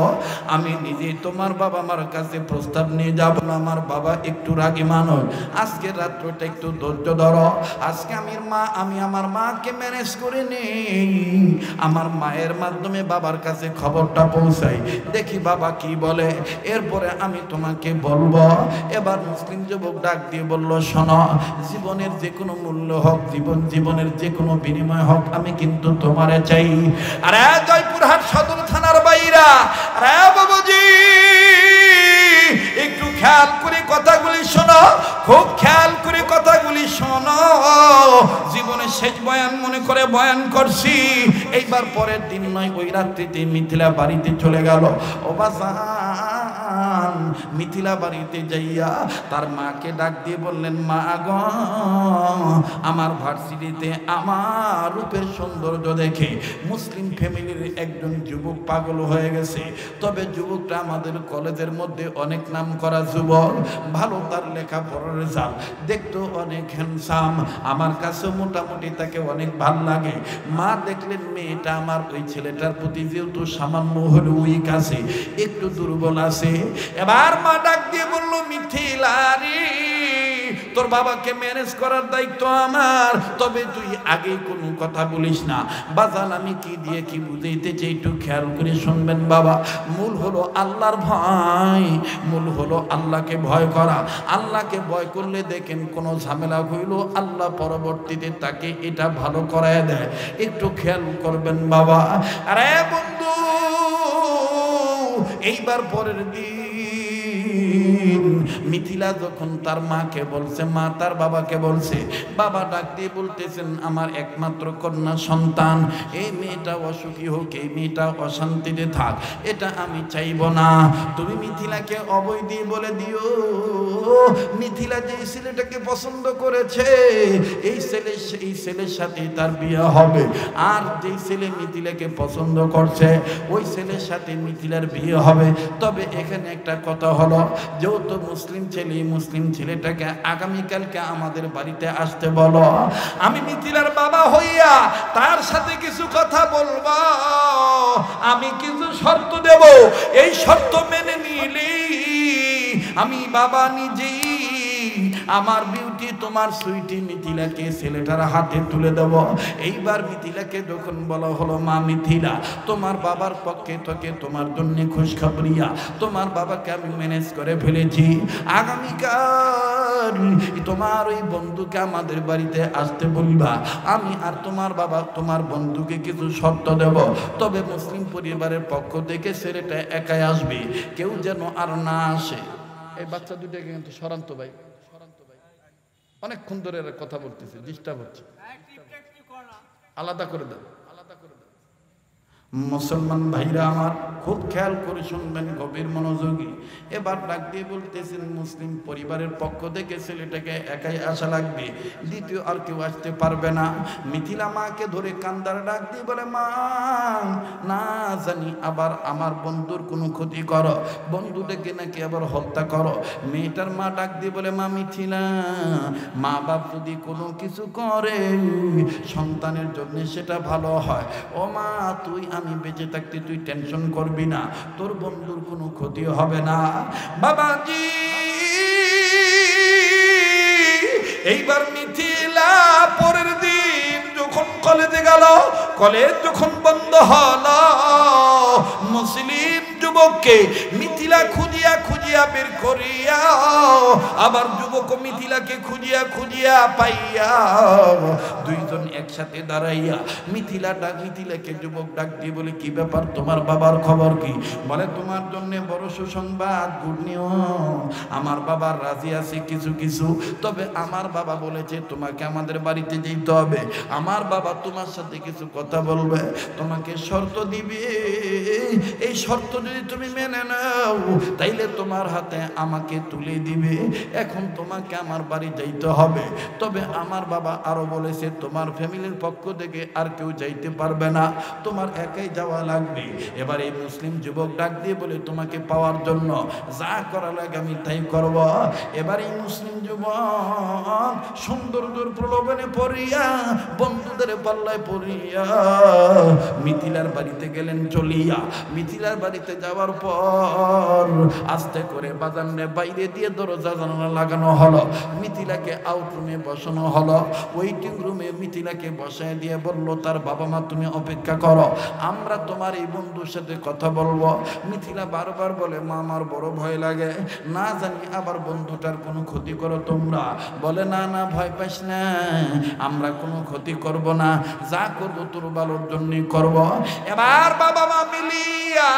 আমি নিজে তোমার বাবা মার কাছে প্রস্তাব নিয়ে যাব না। আমার বাবা একটু রাগী মানুষ, আজকে রাত্রটা একটু ধৈর্য ধরো, আজকে আমি আমার মাকে ম্যানেজ করে নেই, আমার মায়ের মাধ্যমে বাবার কাছে খবরটা পৌঁছাই, দেখি বাবা কি বলে, এরপরে আমি তোমাকে বলবো। এবার মুসলিম যুবক ডাক দিয়ে বলল, শোনো, জীবনের যে কোনো মূল্য হোক, জীবনের যে কোনো বিনিময় হোক, আমি কিন্তু তোমারে চাই। আরে জয়পুরহাট সদর থানার বাইরা, আরে বাবুজি, একটু খেয়াল করে কথাগুলি শোনো, খুব খেয়াল করে কথাগুলি শোনো। জীবনের শেষ বয়ান মনে করে বয়ান করছি। এইবার পরের দিন নয়, ওই রাত্রিতে মিথিলা বাড়িতে চলে গেল। ও বাজান, মিথিলা বাড়িতে যাইয়া তার মাকে ডাক দিয়ে বললেন, মা গো, আমার ভার্সিটিতে আমার রূপের সৌন্দর্য দেখে মুসলিম ফ্যামিলির একজন যুবক পাগল হয়ে গেছে। তবে যুবকটা আমাদের কলেজের মধ্যে অনেক নাম করা যুবক, ভালো তার লেখাপড়ার রেজাল্ট, দেখতো অনেক হ্যান্ডসাম, আমার কাছে মোটামুটি তাকে অনেক ভালো লাগে। মা দেখলেন মেয়েটা আমার ওই ছেলেটার প্রতি যেহেতু সামান্য হলে উইক আছে, একটু দুর্বল আছে। এবার মা ডাক দিয়ে বলল, মিথিলা রে, তোর বাবাকে ম্যানেজ করার দায়িত্ব আমার, তবে তুই আগেই কোনো কথা বলিস না। বাজান, আমি কি দিয়ে কি বুঝাইতে চাই একটু খেয়াল করে শুনবেন বাবা। মূল হলো আল্লাহর ভয়, মূল হলো আল্লাহকে ভয় করা। আল্লাহকে ভয় করলে দেখেন কোনো ঝামেলা হইল, আল্লাহ পরবর্তীতে তাকে এটা ভালো করায় দেয়। একটু খেয়াল করবেন বাবা। আরে বন্ধু, এইবার পরের দিন মিথিলা যখন তার মাকে বলছে, মা তার বাবাকে বলছে, বাবা ডাক দিয়ে বলতেছেন আমার একমাত্র কন্যা সন্তান, এই মেয়েটা অসুখী হোক, এই মেয়েটা অশান্তিতে থাক, এটা আমি চাইব না। তুমি মিথিলাকে অবৈ দিয়ে বলে দিও মিথিলা যে ছেলেটাকে পছন্দ করেছে এই ছেলের সাথে তার বিয়ে হবে, আর যেই ছেলে মিথিলাকে পছন্দ করছে ওই ছেলের সাথে মিথিলার বিয়ে হবে। তবে এখানে একটা কথা হলো, যেহেতু মুসলিম ছেলে, মুসলিম ছেলেটাকে আগামীকালকে আমাদের বাড়িতে আসতে বলো, আমি মিথিলার বাবা হইয়া তার সাথে কিছু কথা বলবো, আমি কিছু শর্ত দেব, এই শর্ত মেনে নিলে আমি বাবা নিজেই আমার বিউটি তোমার সুইটি মিথিলাকে ছেলেটার হাতে তুলে দেব। এইবার মিথিলাকে যখন বলা হলো মা মিথিলা তোমার বাবার পক্ষে থেকে তোমার জন্য খুশখবরিয়া, তোমার বাবাকে আমি ম্যানেজ করে ফেলেছি, আগামীকাল তোমার ওই বন্ধুকে আমাদের বাড়িতে আসতে বলবা, আমি আর তোমার বাবা তোমার বন্ধুকে কিছু শর্ত দেব, তবে মুসলিম পরিবারের পক্ষ থেকে ছেলেটা একাই আসবে, কেউ যেন আর না আসে। এই বাচ্চা দুটাকে কিন্তু সরান্ত ভাই অনেকক্ষণ ধরে কথা বলতেছে, ডিস্টার্ব হচ্ছে, আলাদা করে দেন। মুসলমান ভাইরা আমার খুব খেয়াল করে শুনবেন, গভীর মনোযোগী। এবার ডাক দিয়ে বলতেছেন মুসলিম পরিবারের পক্ষ থেকে ছেলেটাকে একাই আসা লাগবে, দ্বিতীয় আর কেউ আসতে পারবে না। মিথিলা মাকে ধরে কান্দার ডাক দিয়ে বলে মা না জানি আবার আমার বন্ধুর কোনো ক্ষতি করো, বন্ধুটাকে নাকি আবার হত্যা করো। মেয়েটার মা ডাক দিয়ে বলে মা মিথিলা, মা বাপ যদি কোনো কিছু করে সন্তানের জন্য সেটা ভালো হয়, ও মা তুই আমি বেঁচে থাকতে তুই টেনশন করবি না, তোর বন্ধুর কোনো ক্ষতি হবে না। বাবাজি এইবার মিথিলা পরের দিন যখন কলেজে গেল, কলেজ যখন বন্ধ হলো, মুসলিম যুবককে মিথিলা খুঁজিয়া খুঁজিয়া বের করিয়া, আবার যুবক মিথিলাকে খুঁজিয়া খুঁজিয়া পাইয়া দুইজন একসাথে দাঁড়াইয়া মিথিলাকে যুবক ডাক দিয়ে বলে কি ব্যাপার, তোমার বাবার খবর কি? বলে তোমার জন্য বড় সুসংবাদ, গুড নিউজ, আমার বাবার রাজি আছে কিছু কিছু, তবে আমার বাবা বলেছে তোমাকে আমাদের বাড়িতে যেতে হবে, আমার বাবা তোমার সাথে কিছু কথা বলবে, তোমাকে শর্ত দিবে, এই শর্ত যদি তুমি মেনে নাও তাইলে তোমার হাতে আমাকে তুলে দিবে, এখন তোমাকে আমার বাড়ি যাইতে হবে, তবে আমার বাবা আরো বলেছে তোমার ফ্যামিলির পক্ষ থেকে আর কেউ যাইতে পারবে না, তোমার একাই যাওয়া লাগবে। এবার এই মুসলিম যুবক ডাক দিয়ে বলে তোমাকে পাওয়ার জন্য যা করা লাগে আমি তাই করব। এবার এই মুসলিম যুবক সৌন্দর্যের প্রলোভনে পড়িয়া, বন্ধুদের পাল্লায় পড়িয়া মিথিলার বাড়িতে গেলেন চলিয়া। মিথিলার বাড়িতে যাওয়ার পর আস্তে করে বাজারে বাইরে দিয়ে দরজা জানালা লাগানো হলো, মিথিলাকে আউট রুমে বসানো হলো, ওয়েটিং রুমে মিথিলাকে বসায় দিয়ে বলল তার বাবা মা তুমি অপেক্ষা করো, আমরা তোমার এই বন্ধুর সাথে কথা বলবো। মিথিলা বারবার বলে মা আমার বড় ভয় লাগে, না জানি আবার বন্ধুটার কোনো ক্ষতি করো তোমরা। বলে না না ভয় পাস না, আমরা কোনো ক্ষতি করব না, যা করবো তোর ভালোর জন্যই করব। এবার বাবা মা মিলিয়া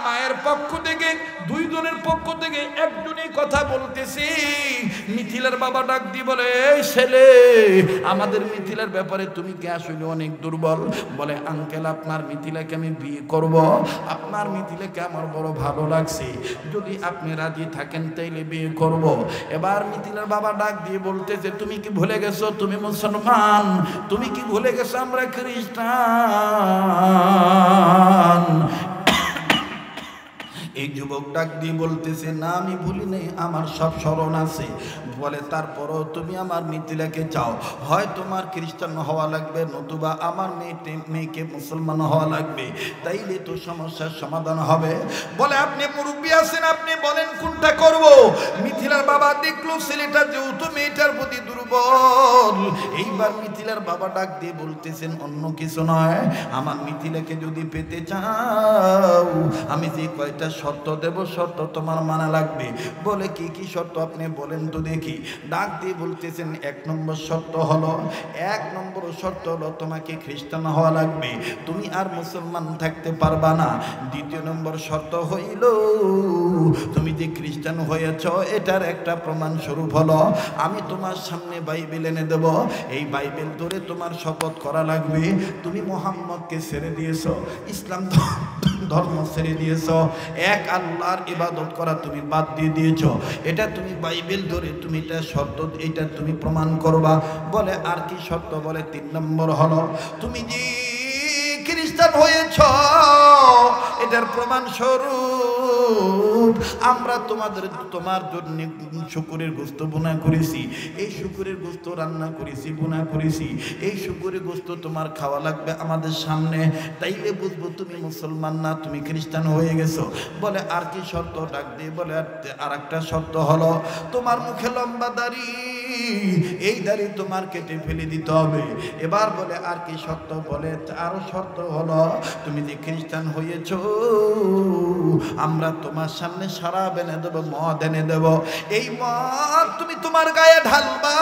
মায়ের পক্ষ থেকে দুইজনের পক্ষ থেকে একজনই কথা বলতেছি। মিথিলার বাবা ডাক দিয়ে বলে এই ছেলে, আমাদের মিথিলার ব্যাপারে তুমি কি আসলে অনেক দুর্বল? বলে আঙ্কেল আপনার মিথিলাকে আমি বিয়ে করব, আপনার মিথিলাকে আমার বড় ভালো লাগছে, যদি আপনি রাজি থাকেন তাইলে বিয়ে করব। এবার মিথিলার বাবা ডাক দিয়ে বলতেছে তুমি কি ভুলে গেছো তুমি মুসলমান, তুমি কি ভুলে গেছো আমরা খ্রিস্টান? এই যুবক ডাক দিয়ে বলতেছে না আমি ভুলি নাই, আমার সব স্মরণ আছে। বলে তারপরও তুমি আমার মিথিলাকে চাও, হয় তোমার খ্রিস্টান হওয়া লাগবে, নতুবা আমার মেয়েকে মুসলমান হওয়া লাগবে, তাইলে তো সমস্যার সমাধান হবে। বলে আপনি মুরব্বী আছেন, আপনি বলেন কোনটা করব। মিথিলার বাবা দেখলো ছেলেটা যেহেতু মেয়েটার প্রতি দুর্বল, এইবার মিথিলার বাবা ডাক দিয়ে বলতেছেন অন্য কিছু নয়, আমার মিথিলাকে যদি পেতে চাও আমি যে কয়টা শর্ত দেব শর্ত তোমার মানা লাগবে। বলে কি কি শর্ত আপনি বলেন তো দেখি। ডাক দিয়ে বলতেছেন, 1 নম্বর শর্ত হলো, 1 নম্বর শর্ত হলো তোমাকে খ্রিস্টান হওয়া লাগবে, তুমি আর মুসলমান থাকতে পারবা না। 2 নম্বর শর্ত হইল, তুমি যে খ্রিস্টান হয়েছ এটার একটা প্রমাণ স্বরূপ হলো আমি তোমার সামনে বাইবেল এনে দেব, এই বাইবেল ধরে তোমার শপথ করা লাগবে তুমি মুহাম্মদকে ছেড়ে দিয়েছো, ইসলাম ধর্ম ছেড়ে দিয়েছো, এক আল্লাহর ইবাদত করা তুমি বাদ দিয়ে দিয়েছো, এটা তুমি বাইবেল ধরে তুমি এটা শর্ত, এটা তুমি প্রমাণ করবা। বলে আর কি শর্ত? বলে 3 নম্বর হলো তুমি যে খ্রিস্টান হয়েছ এটার প্রমাণ স্বরূপ আমরা তোমার জন্য শুকুরের গোশত বোনা করেছি, এই শুকুরের গোশত রান্না করেছি, বোনা করেছি, এই শুকুরের গোশত তোমার খাওয়া লাগবে আমাদের সামনে, তাইলে বুঝবো তুমি মুসলমান না, তুমি খ্রিস্টান হয়ে গেছো। বলে আর কি শর্ত? ডাক দিয়ে বলে আর একটা শর্ত হলো তোমার মুখে লম্বা দাড়ি, এই দাড়ি তোমার কেটে ফেলে দিতে হবে। এবার বলে আর কি শর্ত? বলে আরো শর্ত হলো তুমি যে খ্রিস্টান হয়েছো আমরা তোমার সামনে শরাব এনে দেবো, মদ এনে দেবো, এই মদ তুমি তোমার গায়ে ঢালবা,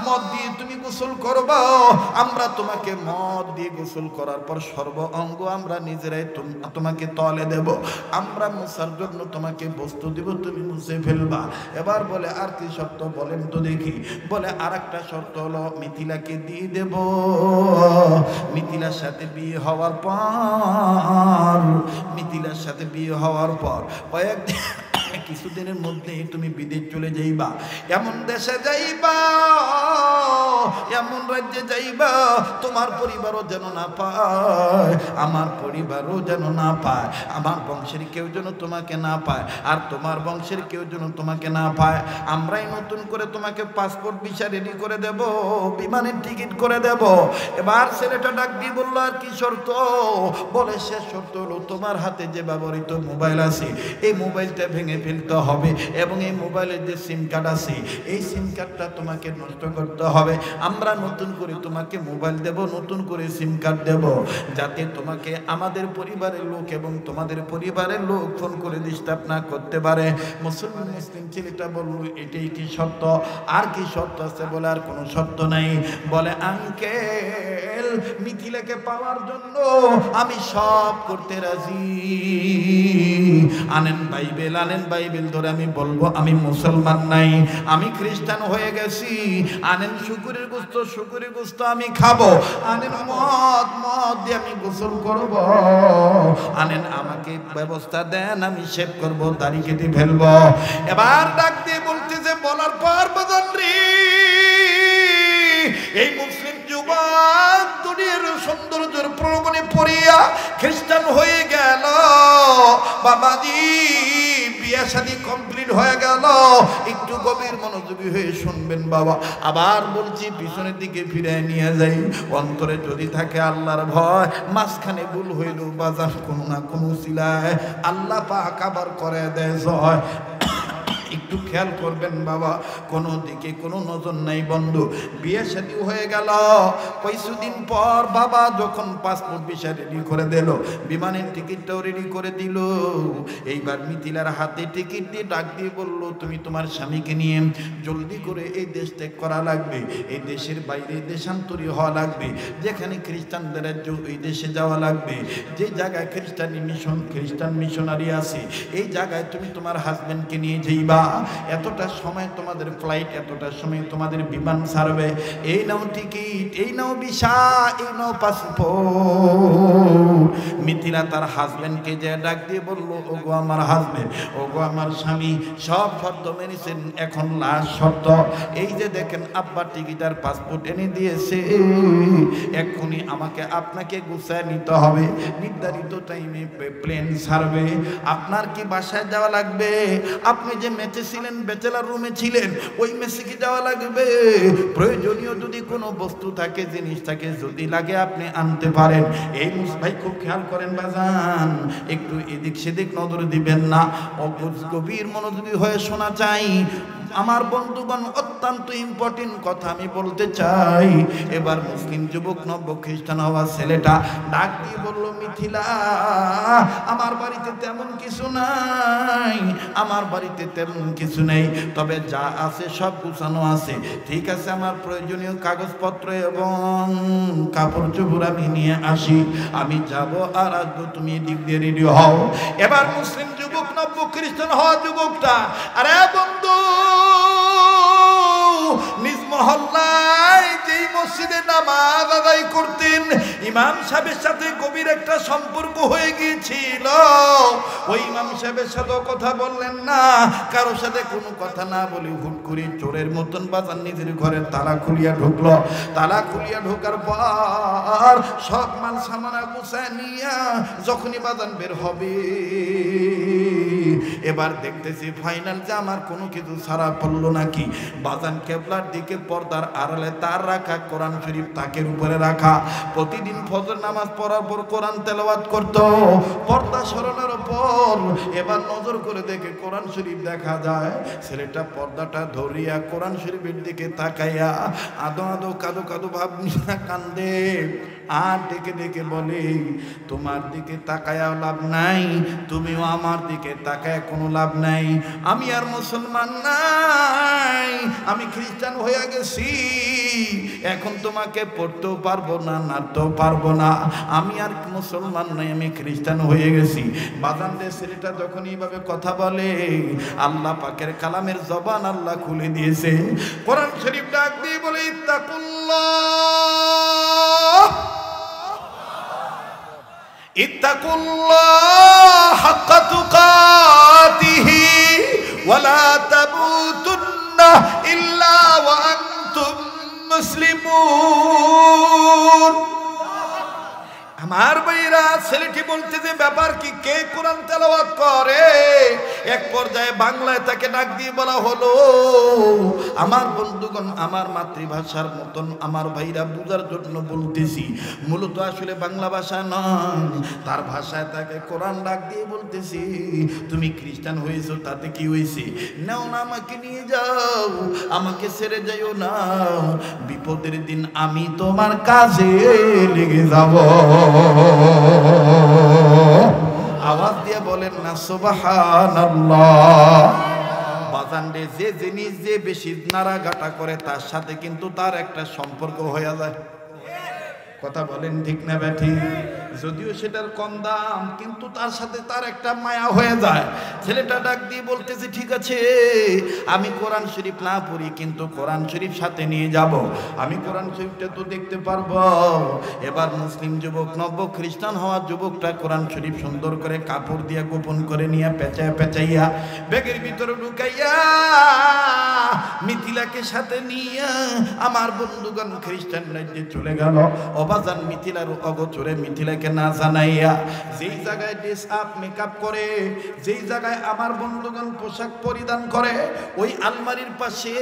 মদ দিয়ে তুমি গোসল করবা, আমরা তোমাকে মদ দিয়ে গোসল করার পর সর্ব অঙ্গ আমরা নিজেরাই তোমাকে তলে দেব, আমরা মুছার জন্য তোমাকে বস্তু দিব, তুমি মুছে ফেলবা। এবার বলে আর কি শর্ত বলেন তো দেখি। বলে আর একটা শর্ত হলো মিথিলাকে দিয়ে দেব, মিথিলার সাথে বিয়ে হওয়ার পর, মিথিলার সাথে বিয়ে হওয়ার পর কয়েকদিন কিছুদিনের মধ্যে তুমি বিদেশ চলে যাইবা, এমন দেশে যাইবা, এমন রাজ্যে যাইবা তোমার পরিবারও যেন না পায়, আমার পরিবারও যেন না পায়, আমার বংশের কেউ যেন তোমাকে না পায়, আর তোমার বংশের কেউ যেন তোমাকে না পায়। আমরাই নতুন করে তোমাকে পাসপোর্ট ভিসা রেডি করে দেব, বিমানের টিকিট করে দেব। এবার ছেলেটা ডাক দিয়ে বললো আর কি শর্ত? বলে শেষ শর্ত হলো তোমার হাতে যে ব্যবহৃত মোবাইল আছে এই মোবাইলটা ভেঙে ফেলতে হবে, এবং এই মোবাইলের যে সিম কার্ড আছে এই সিম কার্ডটা তোমাকে নষ্ট করতে হবে। আমরা নতুন করে তোমাকে মোবাইল দেব, নতুন করে সিম কার্ড দেব, যাতে তোমাকে আমাদের পরিবারের লোক এবং তোমাদের পরিবারের লোক ফোন করে ডিস্টার্ব না করতে পারে। মুসলিম ছেলেটা বলল এটাই কি শর্ত? আর কি শর্ত আছে? বলে আর কোনো শর্ত নাই। বলে আঙ্কেল মিথিলাকে পাওয়ার জন্য আমি সব করতে রাজি, আনেন বাইবেল, আনেন বাইবেল ধরে আমি বলবো আমি মুসলমান নাই, আমি খ্রিস্টান হয়ে গেছি, আনেন শুকুরের গোশত, শুকুরের গোশত আমি খাবো, আনেন মদ, মদ দিয়ে আমি গোসল করব, আনেন আমাকে ব্যবস্থা দেন আমি শেভ করব, দাড়ি কেটে ফেলবো। এবার ডাক দিয়ে বলতেছে, বলার পর বদনরি এই মুসলিম যুবক দুনিয়ার সৌন্দর্যের প্রলোভনে পড়িয়া খ্রিস্টান হয়ে গেল। বাবাজি বিয়ে শাদী কমপ্লিট হয়ে গেল। একটু গভীর মনোযোগী হয়ে শুনবেন বাবা, আবার বলছি পিছনের দিকে ফিরে নিয়ে যাই। অন্তরে যদি থাকে আল্লাহর ভয়, মাঝখানে ভুল হইল বাজার কোনো না কোনো সিলায় আল্লাহ পাক আবার করে দেয় জয়। একটু খেয়াল করবেন বাবা, কোনো দিকে কোনো নজর নাই বন্ধু। বিয়ে শাদী হয়ে গেল, কিছুদিন পর বাবা যখন পাসপোর্ট ভিসা রেডি করে দিল, বিমানের টিকিটটাও রেডি করে দিল, এইবার মিথিলার হাতে টিকিট দিয়ে ডাক দিয়ে বলল তুমি তোমার স্বামীকে নিয়ে জলদি করে এই দেশ ত্যাগ করা লাগবে, এই দেশের বাইরে দেশান্তরী হওয়া লাগবে, যেখানে খ্রিস্টানদের রাজ্য ওই দেশে যাওয়া লাগবে, যে জায়গায় খ্রিস্টান মিশনারি আছে এই জায়গায় তুমি তোমার হাজবেন্ডকে নিয়ে যাইবা। এতটা সময় তোমাদের ফ্লাইট, এতটা সময় তোমাদের বিমান ছাড়বে, এই নাও টিকিট, এই নাও ভিসা, এই নাও পাসপোর্ট। মিথিলা তার হাজবেন্ডকে যে ডাক দিয়ে বলল ওগো আমার হাজবেন্ড, ওগো আমার স্বামী, সব শর্ত মেনেছেন, এখন লাস্ট শর্ত, এই যে দেখেন আব্বা টিকিট আর পাসপোর্ট এনে দিয়েছে, এক্ষুনি আমাকে আপনাকে গুছায় নিতে হবে, নির্ধারিত টাইমে প্লেন ছাড়বে, আপনার কি বাসায় যাওয়া লাগবে? আপনি যে মেচে ছিলেন, ব্যাচেলার রুমে ছিলেন, ওই মেসে কি যাওয়া লাগবে? প্রয়োজনীয় যদি কোনো বস্তু থাকে, জিনিস থাকে, যদি লাগে আপনি আনতে পারেন। এই ভাই খুব খেয়াল করেন বাজান, একটু এদিক সেদিক নজর দিবেন না, গভীর মনোযোগী হয়ে শোনা চাই। আমার বন্ধুগণ অত্যন্ত ইম্পর্টেন্ট কথা আমি বলতে চাই। এবার মুসলিম যুবক নব্য খ্রিস্টান হওয়া ছেলেটা ডাক দিয়ে বলল, মিথিলা, আমার বাড়িতে তেমন কিছু নাই, আমার বাড়িতে তেমন কিছু নেই, তবে যা আছে সব গুছানো আছে। ঠিক আছে, আমার প্রয়োজনীয় কাগজপত্র এবং কাপড় চোপড় আমি নিয়ে আসি, আমি যাব আর আসবো, তুমি দিক দিয়ে রেডি হও। এবার মুসলিম যুবক নব্য খ্রিস্টান হওয়া যুবকটা, আরে বন্ধু, নিজ মহল্লায় যেই মসজিদে নামাজ আদায় করতেন ইমাম সাহেবের সাথে গভীর একটা সম্পর্ক হয়ে গিয়েছিল। ওই ইমাম সাহেবের সাথে কথা বললেন না, কারোর সাথে কোনো কথা না বলে হুট করে চোরের মতন বাজার নিজের ঘরের তালা খুলিয়া ঢুকলো। তালা খুলিয়া ঢোকার পর সব মাল সামানা গুছায় নিয়া যখনই বাজান বের হবে, এবার দেখতেছি ফাইনাল যে আমার কোনো কিছু ছাড়া পড়লো নাকি। বাজান কেবলার দিকে পর্দার আড়ালে তার রাখা কোরআন শরীফ তাকের উপরে রাখা। প্রতিদিন ফজর নামাজ পড়ার পর কোরআন তেলাওয়াত করত পর্দা সরানোর পর। এবার নজর করে দেখে কোরআন শরীফ দেখা যায়। ছেলেটা পর্দাটা ধরিয়া কোরআন শরীফের দিকে তাকাইয়া আদো আদো কাদো কাদো ভাব নিয়ে কান্দে আর ডেকে ডেকে বলে, তোমার দিকে তাকায়া লাভ নাই, তুমিও আমার দিকে তাকায় কোনো লাভ নাই। আমি আর মুসলমান নাই, আমি খ্রিস্টান হয়ে গেছি, এখন তোমাকে পড়তেও পারবো না, নাড়তেও পারবো না। আমি আর মুসলমান নাই, আমি খ্রিস্টান হয়ে গেছি। বাজানদের ছেলেটা যখন এইভাবে কথা বলে, আল্লাহ পাকের কালামের জবান আল্লাহ খুলে দিয়েছে। কোরআন শরীফ ডাক দিয়ে বলে, ইত্তাকুল্লাহ ইত্তাকুল্লাহ হাক্কা তুকাতিহি ওয়া লা তামুতুন্না ইল্লা ওয়া আনতুম মুসলিমুন। আমার ভাইরা, ছেলেটি বলতে যে ব্যাপার কি, কে কোরআন তেলাওয়াত করে? এক পর্যায়ে বাংলায় তাকে ডাক দিয়ে বলা হলো, আমার বন্ধুগণ, আমার মাতৃভাষার মতন আমার ভাইরা বুঝার জন্য বলতেছি, মূলত আসলে বাংলা ভাষা নয়, তার ভাষায় তাকে কোরআন ডাক দিয়ে বলতেছি, তুমি খ্রিস্টান হয়েছো তাতে কি হয়েছে? নাও না, আমাকে নিয়ে যাও, আমাকে ছেড়ে যাইও না, বিপদের দিন আমি তোমার কাজে লেগে যাব। আওয়াজ দিয়ে বলেন না সুবহানাল্লাহ। বাজানরে, যে জিনিস যে বেশি নাড়াঘাটা করে তার সাথে কিন্তু তার একটা সম্পর্ক হয়ে যায়। কথা বলেন ঠিক না ব্যাঠি? যদিও সেটার কম দাম, কিন্তু তার সাথে তার একটা মায়া হয়ে যায়। ছেলেটা ডাক দিয়ে বলতেছে, ঠিক আছে, আমি কোরআন শরীফ না পড়ি, কিন্তু কোরআন শরীফ সাথে নিয়ে যাব, আমি কোরআন শরীফটা তো দেখতে পারবো। এবার মুসলিম যুবক নব্য খ্রিস্টান হওয়া যুবকটা কোরআন শরীফ সুন্দর করে কাপড় দিয়ে গোপন করে নিয়ে পেঁচাইয়া পেঁচাইয়া ব্যাগের ভিতরে ঢুকাইয়া মিথিলাকে সাথে নিয়ে আমার বন্ধুগণ খ্রিস্টান রাজ্যে চলে গেল। অবাজান মিথিলার অগোচরে মিথিলাকে না জানাইয়া যেই জায়গায় ড্রেস আপ মেকআপ করে, যেই জায়গায় আমার বন্ধুগণ পোশাক পরিধান করে, ওই আলমারির পাশে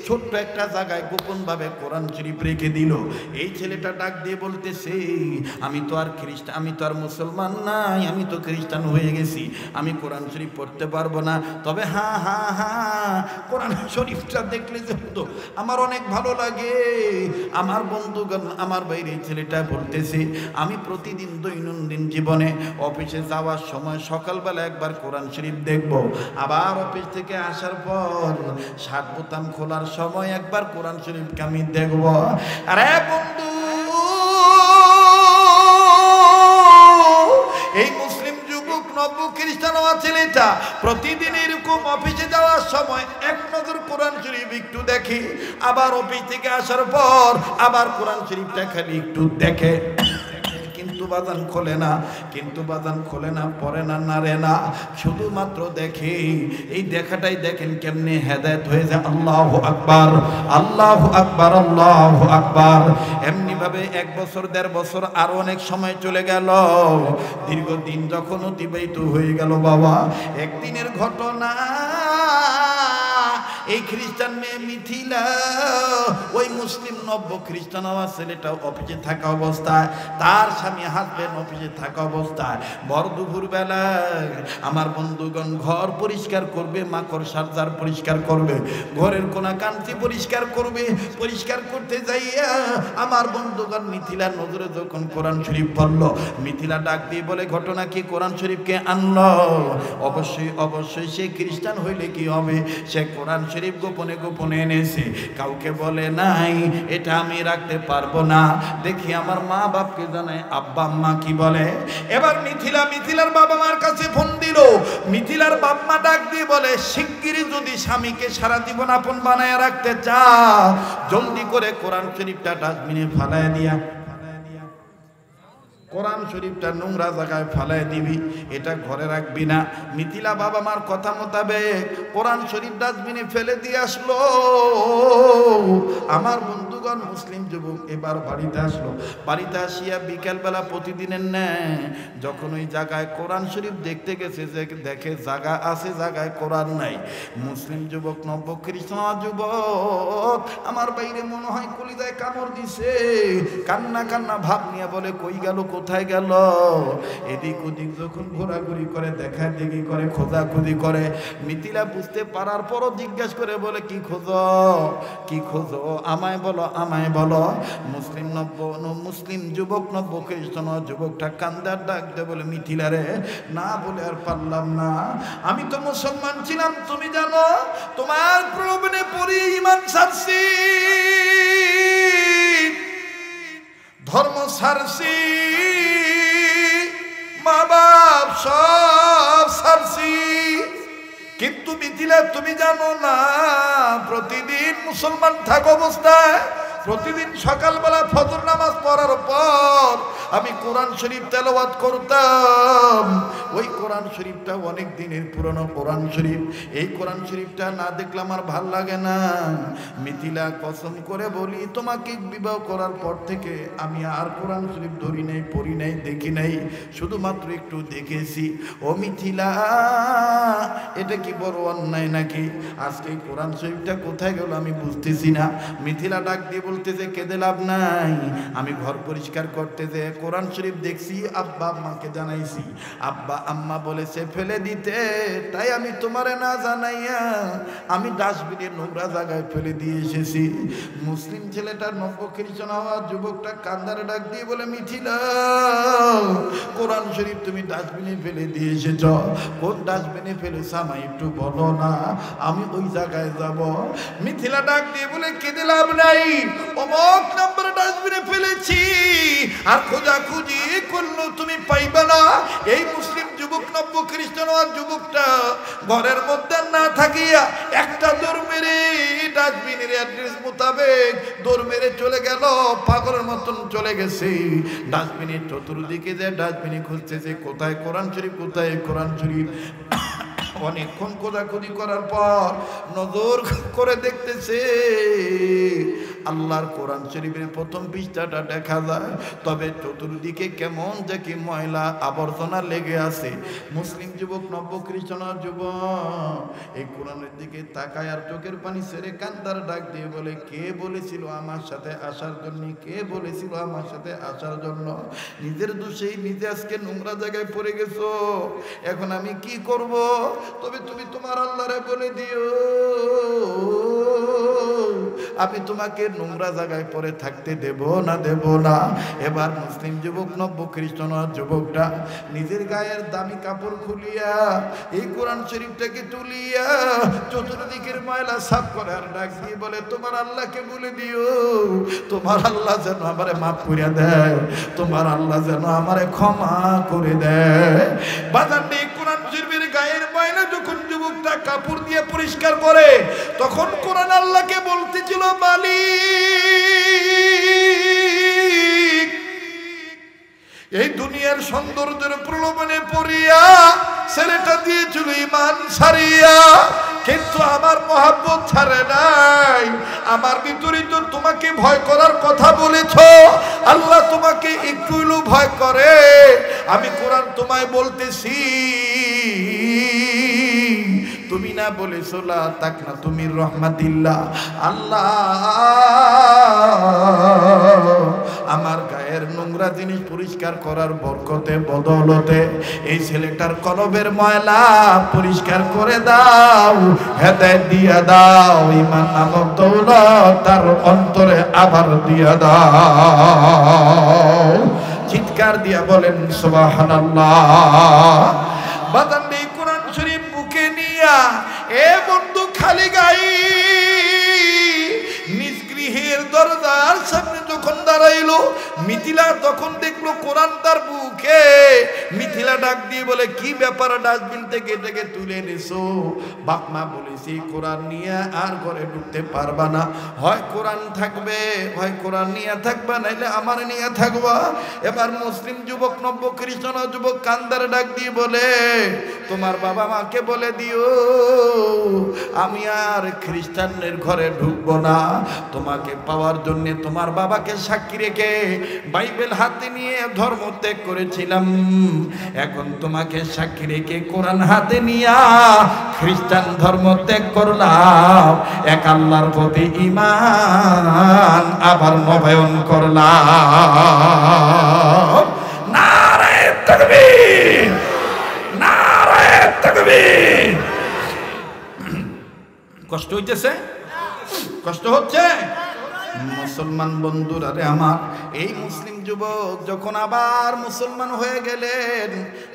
ছোট্ট একটা জায়গায় গোপন ভাবে কোরআন শরীফ রেখে দিল। এই ছেলেটা ডাক দিয়ে বলতেছে, আমি তো আর খ্রিস্টান, আমি তো আর মুসলমান নাই, আমি তো খ্রিস্টান হয়ে গেছি, আমি কোরআন শরীফ পড়তে পারবো না, তবে হ্যাঁ হ্যাঁ হ্যাঁ কোরআন শরীফটা দেখলে যে হতো আমার অনেক ভালো লাগে। আমার বন্ধুগণ, আমার বাইরে ছেলেটা বলতেছে, আমি প্রতিদিন দৈনন্দিন জীবনে অফিসে যাওয়ার সময় সকালবেলা একবার কোরআন শরীফ দেখব, আবার অফিস থেকে আসার পর শার্ট বোতাম খোলার সময় একবার কোরআন শরীফকে আমি দেখব। আরে বন্ধু, এই মুসলিম যুবক নব্য খ্রিস্টান হওয়া ছেলেটা প্রতিদিন এরকম অফিসে যাওয়ার সময় এক নজর কোরআন শরীফ একটু দেখে, আবার অফিস থেকে আসার পর আবার কোরআন শরীফটা খালি একটু দেখে, কিন্তু বাজান খোলে না, কিন্তু বাজান খোলে না, পড়ে না, নাড়ে না, শুধুমাত্র দেখে। এই দেখাটাই দেখেন কেমনে হেদায়েত হয়ে যায়। আল্লাহু আকবার, আল্লাহু আকবার, আল্লাহু আকবার। এমনি ভাবে 1 বছর 1.5 বছর আর অনেক সময় চলে গেল। দীর্ঘদিন যখন অতিবাহিত হয়ে গেল বাবা, একদিনের ঘটনা, এই খ্রিস্টান মেয়ে মিথিলা ওই মুসলিম নব্য খ্রিস্টান হওয়া ছেলেটা অফিসে থাকা অবস্থায়, তার স্বামী হাজবেন্ড অফিসে থাকা অবস্থায় ভর দুপুর বেলায় আমার বন্ধুগণ ঘর পরিষ্কার করবে, মাকড় সারজার পরিষ্কার করবে, ঘরের কোনা কান্তি পরিষ্কার করবে। পরিষ্কার করতে যাইয়া আমার বন্ধুগণ মিথিলা নজরে যখন কোরআন শরীফ পড়ল, মিথিলা ডাক দিয়ে বলে, ঘটনা কি? কোরআন শরীফকে আনলো? অবশ্যই অবশ্যই সে খ্রিস্টান হইলে কি হবে, সে কোরআন শরীফ গোপনে গোপনে এনেছে, কাউকে বলে নাই। এটা আমি রাখতে পারবো না, দেখি আমার মা বাপকে জানাই, আব্বা আম্মা কি বলে। এবার মিথিলার বাবা মার কাছে ফোন দিল। মিথিলার বাপ মা ডাক দিয়ে বলে, শিগগিরই যদি স্বামীকে সারা জীবন আপন বানায় রাখতে চাও, জলদি করে কোরআন শরীফটা ডাস্টবিনে ফালায় দিয়া, কোরআন শরীফটা নোংরা জায়গায় ফালায় দিবি, এটা ঘরে রাখবি না। মিথিলা বাবা মার কথা মোতাবেক কোরআন শরীফ ডাস্টবিনে ফেলে দিয়ে আসলো। আমার বন্ধুগণ মুসলিম যুবক এবার বাড়িতে আসলো। বাড়িতে আসিয়া বিকেলবেলা প্রতিদিনের ন্যায় যখন ওই জায়গায় কোরআন শরীফ দেখতে গেছে, যে দেখে জায়গা আছে, জায়গায় কোরআন নাই। মুসলিম যুবক নব্য খ্রিস্টান যুবক আমার বাইরে মনে হয় কলিজায় কামড় দিছে, কান্না কান্না ভাব নিয়ে বলে, কই গেল, কোথায় গেল? এদিক ওদিক যখন ঘোরাঘুরি করে, দেখা দেখি করে, খোঁজাখুঁজি করে, মিথিলা বুঝতে পারার পরও জিজ্ঞাসা করে বলে, কি খোঁজো, কি খোঁজো, আমায় বলো, আমায় বলো। মুসলিম যুবক নব্য খ্রিস্টান যুবকটা কান্দার ডাক দে বলে, মিথিলা রে, না বলে আর পারলাম না, আমি তো মুসলমান ছিলাম, তুমি জানো, তোমার প্রলোভনে পড়ে ঈমান ছাড়ছি, ধর্ম ছাড়ছি, মা বাপ সব ছাড়ছি। কিন্তু মিথিলা তুমি জানো না, প্রতিদিন মুসলমান থাকা অবস্থায় প্রতিদিন সকালবেলা ফজর নামাজ পড়ার পর আমি কোরআন শরীফ তেলাওয়াত করতাম। ওই কোরআন শরীফটা অনেক দিনের পুরনো কোরআন শরীফ, এই কোরআন শরীফটা না দেখলে আমার ভাল লাগে না। মিথিলা কসম করে বলি, তোমাকে বিবাহ করার পর থেকে আমি আর কোরআন শরীফ ধরি নাই, পড়ি নাই, দেখি নাই, শুধুমাত্র একটু দেখেছি। ও মিথিলা, এটা কি বড় অন্যায় নাকি? আজকে কোরআন শরীফটা কোথায় গেল আমি বুঝতেছি না। মিথিলা ডাক দিয়ে বলতেছে, কেঁদে লাভ নাই, আমি ঘর পরিষ্কার করতে যে কোরআন শরীফ দেখছি, আব্বা আম্মাকে জানাইছি, আব্বা আম্মা বলেছে ফেলে দিতে, তাই আমি তোমারে না জানাইয়া আমি ডাস্টবিনে নোংরা জায়গায় ফেলে দিয়ে এসেছি। মুসলিম ছেলেটা নব্য খ্রিস্টান হওয়া যুবকটা কান্দারে ডাক দিয়ে বলে, মিথিলা, কোরআন শরীফ তুমি ডাস্টবিনে ফেলে দিয়ে এসেছ, কোন ডাস্টবিনে ফেলেছ আমায় একটু বলো না, আমি ওই জায়গায় যাব। মিথিলা ডাক দিয়ে বলে, কেঁদে লাভ নাই, অমুক নম্বর ডাস্টবিনে ফেলেছি, আর খোঁজাখুঁজি করলো তুমি পাইবে না। এই মুসলিম যুবক নব্য খ্রিস্টান যুবকটা ঘরের মধ্যে না থাকিয়া একটা দৌড় মেরে ডাস্টবিনের অ্যাড্রেস মোতাবেক দৌড় মেরে চলে গেল, পাগলের মতন চলে গেছে। ডাস্টবিনের চতুর্দিকে যে ডাস্টবিনে খুঁজতেছে, কোথায় কোরআন শরীফ, কোথায় কোরআন শরীফ। অনেকক্ষণ খোঁজাখুঁজি করার পর নজর করে দেখতেছে আল্লাহর কোরআন শরীফের প্রথম পৃষ্ঠাটা দেখা যায়, তবে চতুর্দিকে কেমন যে কি ময়লা আবর্জনা লেগে আছে। মুসলিম যুবক নব্য খ্রিস্টান যুবক এই কোরআনের দিকে তাকায় আর চোখের পানি ছেড়ে কান্দার ডাক দিয়ে বলে, কে বলেছিল আমার সাথে আসার জন্য, কে বলেছিল আমার সাথে আসার জন্য? নিজের দোষেই নিজে আজকে নোংরা জায়গায় পড়ে গেছো, এখন আমি কি করব? তবে তুমি তোমার আল্লাহরে বলে দিও, আমি তোমাকে নোংরা জায়গায় পরে থাকতে দেব না, দেব না। এবার মুসলিম যুবক নব্য খ্রিস্টান যুবকটা নিজের গায়ের দামি কাপড় খুলিয়া এই কোরআন শরীফটাকে তুলিয়া চতুর্দিকের ময়লা সাফ করে আর ডাক দিয়ে বলে, তোমার আল্লাহকে বলে দিও, তোমার আল্লাহ যেন আমারে মাফ করে দেয়, তোমার আল্লাহ যেন আমারে ক্ষমা করে দেয়। বাজার নেই কোরআন শরীফের গায়ের ময়লা যখন যুবকটা কাপড় দিয়ে পরিষ্কার করে, তখন কোরআন আল্লাহকে বলতেছিল, মালিক, এই দুনিয়ার সৌন্দর্যের প্রলোভনে পড়িয়া ছেলেটা দিয়েছিল ঈমান ছাড়িয়া, কিন্তু আমার মহব্বত ছাড়ে নাই। আমার ভিতরে তো তোমাকে ভয় করার কথা বলেছ, আল্লাহ তোমাকে একটু ভয় করে। আমি কোরআন তোমায় বলতেছি, তুমি না বলেছো লা তাকনাতু মির রাহমাতিল্লাহ। আল্লাহ আমার গায়ের নোংরা জিনিস পরিষ্কার করার বরকতে বদৌলতে এই ছেলেটার কলবের ময়লা পরিষ্কার করে দাও, হেদায়েত দিয়া দাও, ঈমান নামক দৌলত তার অন্তরে আবার দিয়া দাও। চিৎকার দিয়া বলেন সুবহানাল্লাহ। বাদান এই কোরআন শরীফ বুকে নিয়া এ বন্ধু খালি গাই নিজ গৃহের দরজার সামনে যখন দাঁড়াইলো, মিথিলা তখন দেখলো কোরআন তার বুকে। মিথিলা ডাক দিয়ে বলে, কি ব্যাপার ডাস্টবিন থেকে থেকে তুলে এনেছো? বাপমা বলেছি কোরআন নিয়ে আর ঘরে ঢুকতে পারবা না, হয় কোরআন থাকবে, হয় কোরআন নিয়ে থাকবা, নাইলে আমার নিয়ে থাকবা। এবার মুসলিম যুবক নব্য খ্রিস্টান যুবক কান্দারে ডাক দিয়ে বলে, তোমার বাবা মাকে বলে দিও আমি আর খ্রিস্টানদের ঘরে ঢুকবো না। তোমাকে পাওয়ার জন্য তোমার বাবাকে সাক্ষী রেখে বাইবেল হাতে নিয়ে ধর্ম ত্যাগ করেছিলাম, এখন তোমাকে সাক্ষী রেখে কোরআন হাতে নিয়ে খ্রিস্টান ধর্ম ত্যাগ করলাম, এক আল্লাহর প্রতি ঈমান আবার নবায়ন করলাম। নারায়ে তাকবীর, নারায়ে তাকবীর। কষ্ট হইতেছে? কষ্ট হচ্ছে? মুসলমান বন্ধুরা রে আমার, এই মুসলিম যুবক যখন আবার মুসলমান হয়ে গেলেন,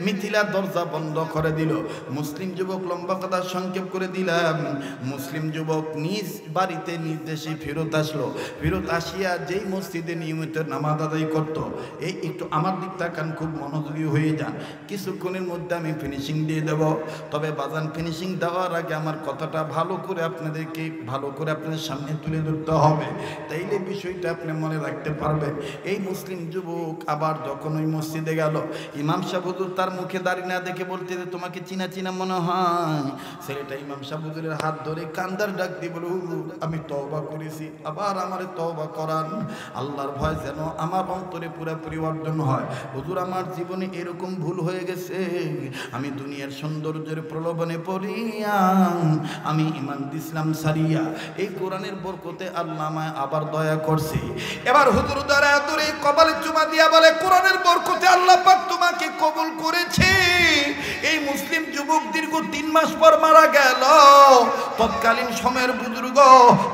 মিথিলা দরজা বন্ধ করে দিল। মুসলিম যুবক, লম্বা কথা সংক্ষেপ করে দিলাম, মুসলিম যুবক নিজ বাড়িতে নিজ দেশে ফেরত আসলো। ফেরত আসিয়া যেই মসজিদে নিয়মিত নামাজ আদায় করত, এই একটু আমার দিক তাকান, খুব মনোযোগী হয়ে যান, কিছুক্ষণের মধ্যে আমি ফিনিশিং দিয়ে দেব। তবে বাজান ফিনিশিং দেওয়ার আগে আমার কথাটা ভালো করে আপনাদেরকে আপনাদের সামনে তুলে ধরতে হবে, তাইলে বিষয়টা আপনি মনে রাখতে পারবেন। এই মুসলিম যুবক আবার যখন ওই মসজিদে গেল, ইমাম সাহেব হুজুর তার মুখে দাঁড়িয়ে না দেখে বলতে, তোমাকে চিনা চিনা মনে হয়। ছেলেটা ইমাম সাহেব হুজুরের হাত ধরে কান্দার ডাক দিয়ে বলে, হুজুর আমি তওবা করেছি, আবার আমারে তওবা করান, আল্লাহর ভয় যেন আমার অন্তরে পুরোপুরি অর্জন হয়। হুজুর আমার জীবনে এরকম ভুল হয়ে গেছে, আমি দুনিয়ার সৌন্দর্যের প্রলোভনে পড়িয়া আমি ঈমান দিছিলাম সারিয়া, এই কোরআনের বরকতে আল্লাহ আমায় আবার দয়া করছে। এবার হুজুর দয়া করে কপালে চুমা দিয়া বলে, কোরআনের বরকতে আল্লাহ পাক তোমাকে কবুল করেছে। এই মুসলিম যুবক দীর্ঘ 3 মাস পর মারা গেল। তৎকালীন সময়ের বুজুর্গ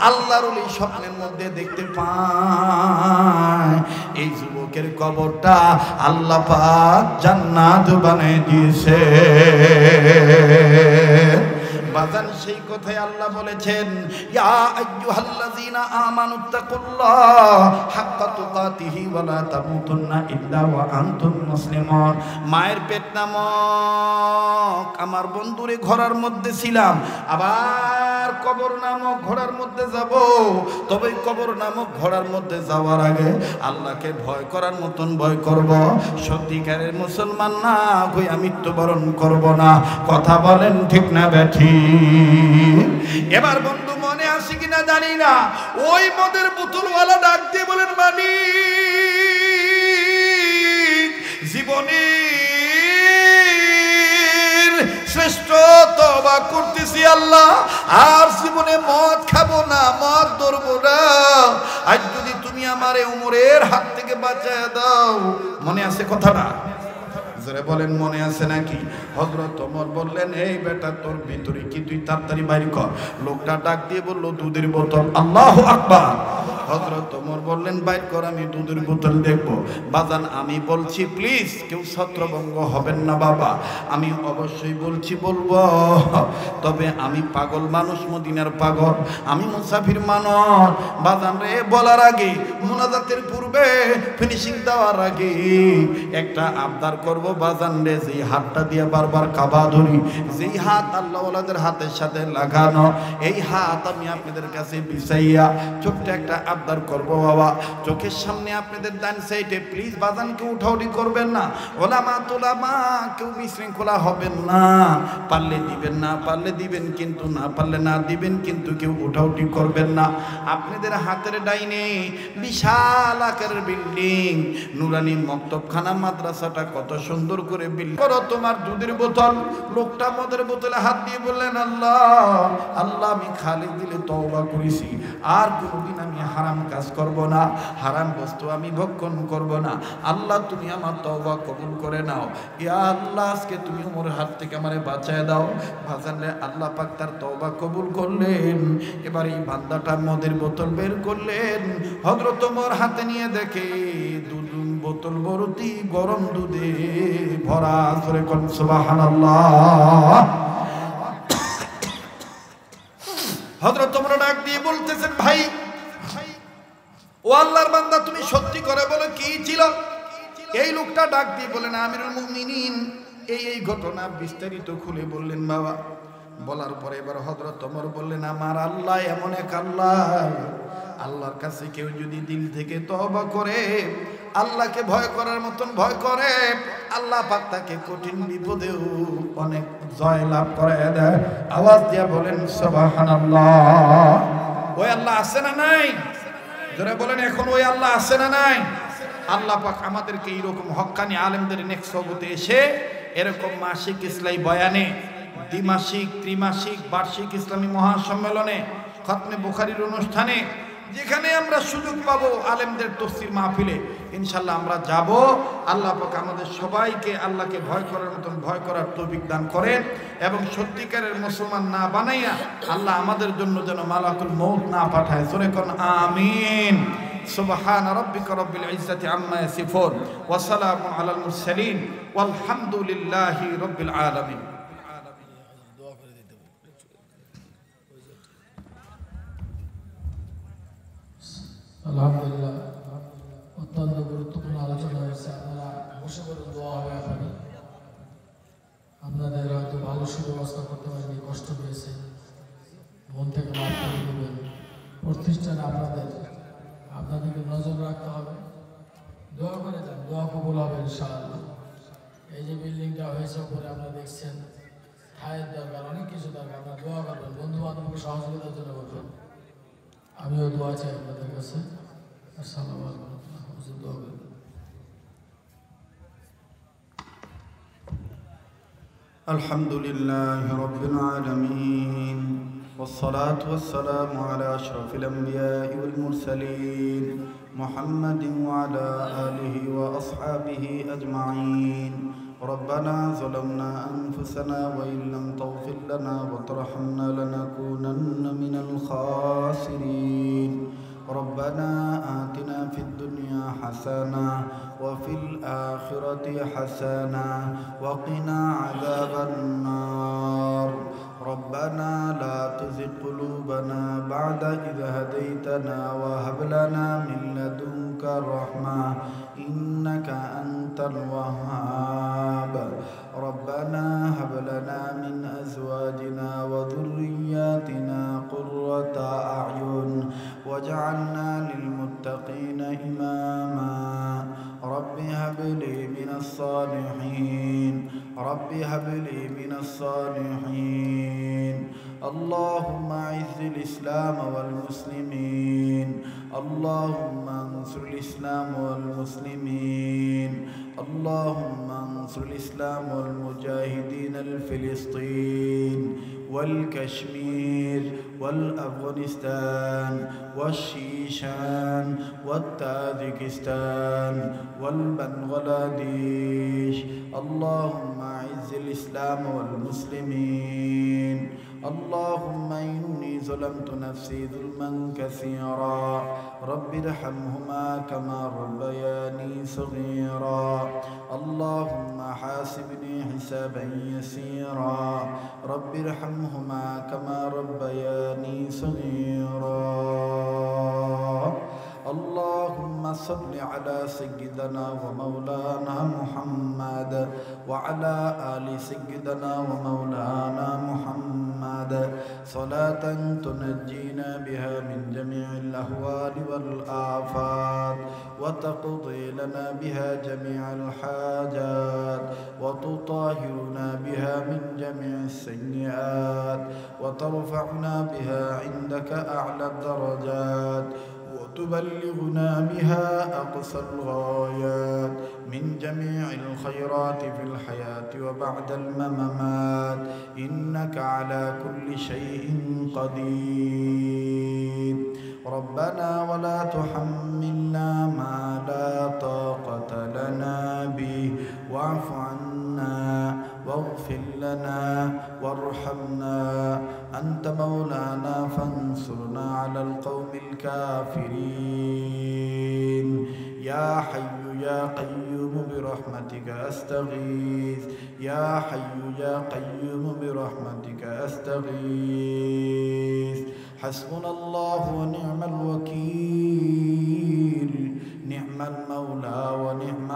আল্লাহর ওলি স্বপ্নের মধ্যে দেখতে পায়, এই যুবকের কবরটা আল্লাহ পাক জান্নাত বানিয়ে দিয়েছে। বাজান সেই কথাই আল্লাহ বলেছেন, ইয়া আইয়ুহাল্লাযীনা আমানুত্তাকুল্লাহ হাক্কা তুকাতিহি ওয়া লা তামুতুন্না ইল্লা ওয়া আনতুম মুসলিমুন। মায়ের পেট নামক আমার বন্ধুরে ঘোড়ার মধ্যে ছিলাম, আবার কবর নামক ঘোড়ার মধ্যে যাব। তবে কবর নামক ঘোড়ার মধ্যে যাওয়ার আগে আল্লাহকে ভয় করার মতন ভয় করব। সত্যিকারের মুসলমান না হয়ে মৃত্যুবরণ করব না। কথা বলেন ঠিক না বেঠি? এবার বন্ধু মনে আসে কিনা জানি না, ওই মদের বোতলওয়ালা ডাক দিয়ে বলেন, মালিক জীবনে শ্রেষ্ঠ তওবা করতেছি আল্লাহ, আর জীবনে মদ খাবো না, মদ ধরবো না। আজ যদি তুমি আমারে উমরের হাত থেকে বাঁচায় দাও। মনে আছে কথাটা? জোরে বলেন মনে আছে নাকি? হযরত ওমর বললেন, এই বেটা তোর ভিতরে কি, তুই তাড়াতাড়ি বাইরে কর। লোকটা ডাক দিয়ে বলল, দুধের বোতল। আল্লাহু আকবার। হযরত ওমর বললেন, বাইর কর, আমি দুধের বোতল দেখবো। বাজান আমি বলছি প্লিজ কেউ ছত্রভঙ্গ হবেন না বাবা, আমি অবশ্যই বলছি, বলবো, তবে আমি পাগল মানুষ, মদিনার পাগল, আমি মুসাফির মানুষ। বাজান রে বলার আগে, মুনাজাতের পূর্বে, ফিনিশিং দেওয়ার আগে একটা আবদার করব। বাজান রে, যেই হাতটা দিয়ে বারবার কাবা ধরি, যেই হাত আল্লাহ ওয়ালাদের হাতের সাথে লাগানো, এই হাত আমি আপনাদের কাছে বিছাইয়া ছোট্ট একটা আবদার করবো বাবা, চোখের সামনে আপনাদের ডান সাইডে প্লিজ বাজানকে উঠাউঠি করবেন না, ওলামা তোলামা কেউ বিশৃঙ্খলা হবেন না, পারলে দিবেন না পারলে দিবেন কিন্তু না পারলে না দিবেন কিন্তু কেউ উঠাউঠি করবেন না। আপনাদের হাতের ডাইনে বিশাল আকারের বিল্ডিং নুরানি মক্তবখানা মাদ্রাসাটা কত সুন্দর করে বিল্ডিং করো। তোমার দুধের বোতল, লোকটা মদের বোতলে হাত দিয়ে বললেন আল্লাহ আল্লাহ আমি খালি দিলে তওবা করেছি, আর কোনোদিন আমি হারাম কাজ করব না, হারাম বস্তু আমি ভক্ষণ করব না, আল্লাহ তুমি আমার তওবা কবুল করে নাও, ইয়া আল্লাহ আজকে তুমি ওমর হাত থেকে আমারে বাঁচায় দাও। বাঁচালে আল্লাহ পাক তার তওবা কবুল করলেন। এবার এই বান্দাটা মদের বোতল বের করলেন, হযরত ওমর হাতে নিয়ে দেখে দুধ বোতল ভর্তি গরম দুধে ভরা। জোরে কোন সুবহানাল্লাহ। হযরত ওমর ডাক দিয়ে বলতেছেন ভাই ও আল্লাহর বান্দা তুমি সত্যি করে বলো কি ছিল? এই লোকটা ডাক দিয়ে বলেন আমিরুল মুমিনিন এই ঘটনা বিস্তারিত খুলে বললেন বাবা। বলার পরে এবার হযরত ওমর বললেন আমার আল্লাহ এমন এক আল্লাহ, আল্লাহর কাছে কেউ যদি দিল থেকে তওবা করে, আল্লাহকে ভয় করার মতন ভয় করে, আল্লাহ পাক তাকে কঠিন বিপদেও অনেক জয় লাভ করে দেয়। আওয়াজ দিয়া বলেন সুবহানাল্লাহ। ওই আল্লাহ আছে না নাই? যারা বলেন এখন ওই আল্লাহ আছে না নাই? আল্লাহ পাক আমাদেরকে এইরকম হক্কানি আলেমদের নেক্সট সবতে এসে এরকম মাসিক ইসলামী বয়ানে, দ্বিমাসিক ত্রিমাসিক বার্ষিক ইসলামী মহাসম্মেলনে, খতমে বুখারীর অনুষ্ঠানে, যেখানে আমরা সুযোগ পাবো আলেমদের তাফসীর মাহফিলে ইনশাআল্লাহ আমরা যাব। আল্লাহ পাক আমাদের সবাইকে আল্লাহকে ভয় করার মতন ভয় করার তৌফিক দান করেন এবং সত্যিকারের মুসলমান না বানাইয়া আল্লাহ আমাদের জন্য যেন মালাকুল মউত না পাঠায়। জোরে কোন আমিন। সুবহান রাব্বিকা রাব্বিল ইজ্জাতি আম্মা ইয়াসিফুন ওয়া সালামুন আলাল মুরসালিন ওয়ালহামদুলিল্লাহি রাব্বিল আলামিন। আলহামদুলিল্লাহ, অত্যন্ত গুরুত্বপূর্ণ আলোচনা হয়েছে। আপনারা বসে বসে দোয়া হবে। আপনাদের হয়তো ভালো সুব্যবস্থা করতে পারেনি, কষ্ট পেয়েছে, মন থেকে মাফ করে দেবেন। প্রতিষ্ঠানে আপনাদেরকে নজর রাখতে হবে, দোয়া করে যান, দোয়া কবুল হবে ইনশাআল্লাহ। এই যে বিল্ডিংটা হয়েছে উপরে আপনারা দেখছেন, ঠায়ের দরকার, অনেক কিছু দরকার, আপনারা দোয়া করবেন, বন্ধু বান্ধবকে সহযোগিতার জন্য করবেন। আমিও দোয়া চাই আপনাদের কাছে। আসসালামু আলাইকুম, দোয়া করবেন। আলহামদুলিল্লাহি রাব্বিল আলামিন والصلاة والسلام على أشرف الأنبياء والمرسلين محمد وعلى آله وأصحابه أجمعين. ربنا ظلمنا أنفسنا وإن لم تغفر لنا وترحمنا لنكونن من الخاسرين. ربنا آتنا في الدنيا حسنة وفي الآخرة حسنة وقنا عذاب النار. ربنا لا تزغ قلوبنا بعد إذ هديتنا وهب لنا من لدنك رحمة إنك أنت الوهاب. ربنا هب لنا من أزواجنا وذرياتنا قرة أعين واجعلنا للمتقين إماما. رب هب لي من الصالحين، رب هب لي من الصالحين. اللهم أعز الإسلام والمسلمين، اللهم انصر الإسلام والمسلمين، اللهم انصر الإسلام والمجاهدين الفلسطين والكشمير والأفغانستان والشيشان والتاجكستان والبنغلاديش. اللهم أعز الإسلام والمسلمين. اللهم إني ظلمت نفسي ظلما كثيرا، رب ارحمهما كما ربياني صغيرا. اللهم حاسبني حسابا يسيرا، رب ارحمهما كما ربياني صغيرا. اللهم صل على سيدنا ومولانا محمد وعلى آل سيدنا ومولانا محمد صلاة تنجينا بها من جميع الأهوال والآفات وتقضي لنا بها جميع الحاجات وتطهرنا بها من جميع السيئات وترفعنا بها عندك أعلى الدرجات وتبلغنا بها أقصى الغايات من جميع الخيرات في الحياة وبعد الممات إنك على كل شيء قدير ربنا ولا تحملنا ما لا طاقة لنا به واعف عنا واغفر لنا وارحمنا أنت مولانا فانصرنا على القوم الكافرين يا حي يا قيوم برحمتك أستغيث يا حي يا قيوم برحمتك أستغيث حسبنا الله ونعم الوكيل نعم المولى ونعم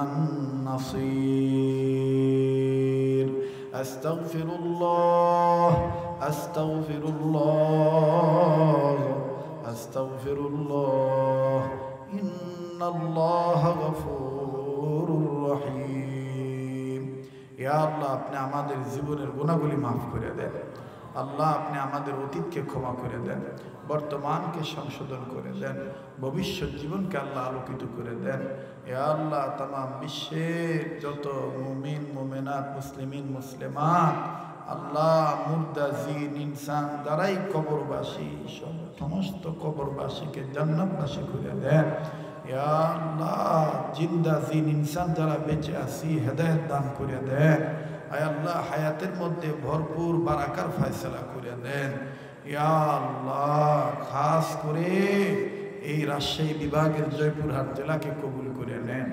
النصير أستغفر الله أستغفر الله أستغفر الله إن الله غفور رحيم يا الله আপনি আমাদের জীবনের গুনাহগুলি maaf করে দেন আল্লাহ আপনি আমাদের অতীতকে ক্ষমা করে দেন বর্তমানকে সংশোধন করে দেন ভবিষ্যৎ জীবনকে আল্লাহ আলোকিত করে দেন ইয়া আল্লাহ तमाम বিশ্বের যত মুমিন মুমিনাত মুসলিমিন মুসলিমাত আল্লাহ মুর্দা জিন ইনসান যারাই কবরবাসী সমস্ত কবরবাসীকে জান্নাতবাসী করে দেন ইয়া আল্লাহ জিন্দা জিন ইনসান যারা বেঁচে আছি হেদায়েত দান করে দেন আয় আল্লাহ হায়াতের মধ্যে ভরপুর বারাকার ফয়সালা করে দেন ইয়া আল্লাহ খাস করে এই রাজশাহী বিভাগের জয়পুরহাট জেলাকে কবুল করে নেন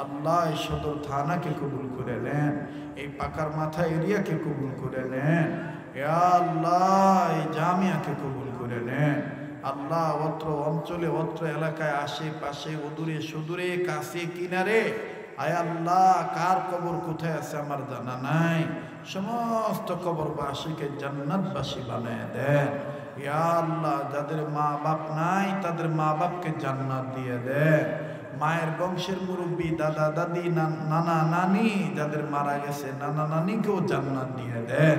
আল্লাহ এই সদর থানাকে কবুল করে নেন এই পাকার মাথা এরিয়াকে কবুল করে নেন ইয়া আল্লাহ এই জামিয়াকে কবুল করে নেন আল্লাহ অত্র অঞ্চলে অত্র এলাকায় আশেপাশে অদূরে সুদূরে কাছে কিনারে আয় আল্লাহ কার কবর কোথায় আছে আমার জানা নাই সমস্ত কবরবাসীকে জান্নাতবাসী বানায় দেন ইয়া আল্লাহ যাদের মা বাপ নাই তাদের মা বাপকে জান্নাত দিয়ে দেন মায়ের বংশের মুরব্বী দাদা দাদি নানা নানি যাদের মারা গেছে নানা নানিকেও জান্নাত দিয়ে দেন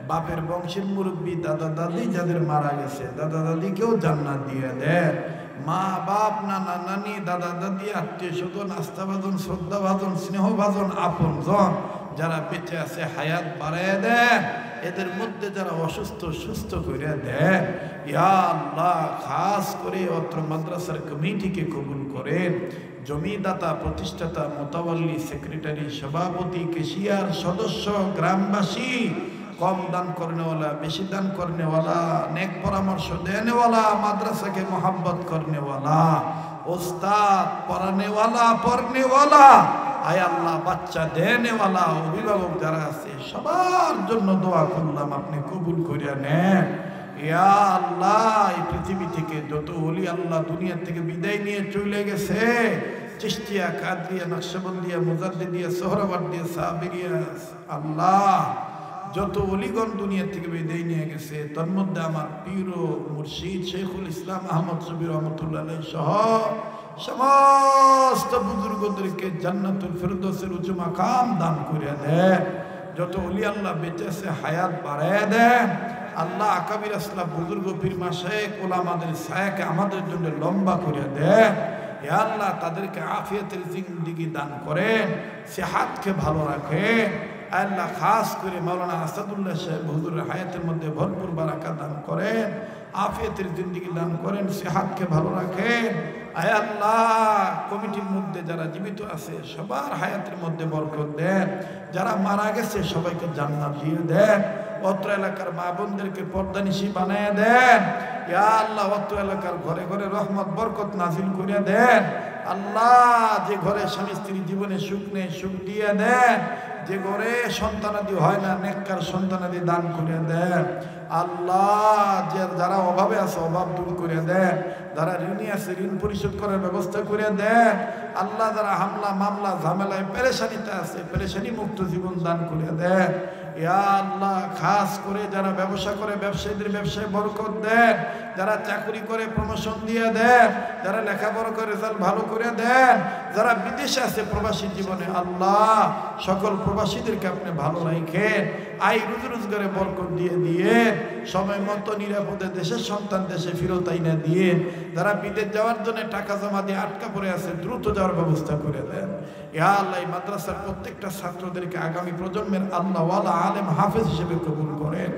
বাপের বংশের মুরব্বী দাদা দাদি যাদের মারা গেছে দাদা দাদিকেও জান্নাত দিয়ে দেন মা বাপ নানা নানি দাদা দাদি আত্মীয় স্বজন আস্থাভাজন শ্রদ্ধাভাজন স্নেহভাজন আপনজন যারা বেঁচে আছে হায়াত বাড়ায় দেন এদের মধ্যে যারা অসুস্থ সুস্থ করে দেন ইয়া আল্লাহ খাস করে অত্র মাদ্রাসার কমিটিকে কবুল করেন জমিদাতা প্রতিষ্ঠাতা মোতাওয়াল্লি সেক্রেটারি সভাপতি কেশিয়ার সদস্য গ্রামবাসী कम दान करने वाला बेशी दान करने वाला नेक परामर्श देने वाला माद्रासा के मोहब्बत करने वाला उस्ताद पढ़ाने वाला आय अल्लाह बच्चा देने वाला अभिभावक যারা আছে সবার জন্য দোয়া করলাম আপনি কবুল করে নেন ইয়া আল্লাহ এই পৃথিবী থেকে যত ওলি আল্লাহ দুনিয়া থেকে বিদায় নিয়ে চলে গেছে চিশতিয়া কাদরিয়া নকশবন্দিয়া মুজাদ্দিদিয়া সোহরাওয়ার্দিয়া সাবিরিয়া আল্লাহ যত ওলিগণ দুনিয়া থেকে বিদায় নিয়ে গেছে তার মধ্যে আমার পীর ও মুর্শিদ শেখুল ইসলাম আহমদ শবীর রহমতুল্লাহ আলাইহি সহ সমস্ত বুজুর্গদেরকে জান্নাতুল ফেরদৌসের উচ্চ মাকাম দান করে দেন যত ওলি আল্লাহ বেঁচে আছে হায়াত বাড়ায় দেন আল্লাহ আকাবির আসলাফ বুজুর্গ পীর মাশায়েখ ওলামাদের ছায়াকে আমাদের জন্য লম্বা করে দেন ইয়া আল্লাহ তাদেরকে আফিয়াতের জিন্দেগি দান করেন সেহাতকে ভালো রাখেন আল্লাহ খাস করে মাওলানা আসাদুল্লাহ সাহেব হুজুরের হায়াতের মধ্যে ভরপুর বারাকা দান করেন আফিয়াতের জিন্দেগি দান করেন সেহাতকে ভালো রাখেন আয় আল্লাহ কমিটির মধ্যে যারা জীবিত আছে সবার হায়াতের মধ্যে বরকত দেন যারা মারা গেছে সবাইকে জান্নাত দিয়ে দেন অত্র এলাকার মা বোনদেরকে পর্দানিশী বানায় দেন ইয়া আল্লাহ অত্র এলাকার ঘরে ঘরে রহমত বরকত নাজিল করে দেন আল্লাহ যে ঘরে স্বামী স্ত্রী জীবনে সুখ নেই সুখ দিয়ে দেন যে ঘরে সন্তানাদি হয় না নেককার সন্তানাদি দান করে দেন আল্লাহ। যে যারা অভাবে আছে অভাব দূর করে দেন, যারা ঋণী আছে ঋণ পরিশোধ করার ব্যবস্থা করে দেন আল্লাহ। যারা হামলা মামলা ঝামেলায় পেরেশানিতে আছে পেরেশানি মুক্ত জীবন দান করে দেন ইয়া আল্লাহ। খাস করে যারা ব্যবসা করে ব্যবসায়ীদের ব্যবসায় বরকত দেন, যারা চাকরি করে প্রমোশন দিয়ে দেন, যারা লেখাপড়া করে রেজাল্ট ভালো করে দেন, যারা বিদেশে আছে প্রবাসী জীবনে আল্লাহ সকল প্রবাসীদেরকে আপনি ভালো রাখেন, আয় রুজি রোজগারে বরকত দিয়ে সময় মতো নিরাপদে দেশের সন্তান দেশে ফেরত আইনা দিয়ে, যারা বিদেশ যাওয়ার জন্য টাকা জমা দিয়ে আটকা পড়ে আছে দ্রুত যাওয়ার ব্যবস্থা করে দেন ইয়া আল্লাহ। এই মাদ্রাসার প্রত্যেকটা ছাত্রদেরকে আগামী প্রজন্মের আল্লাহওয়ালা আলেম হাফেজ হিসেবে কবুল করেন,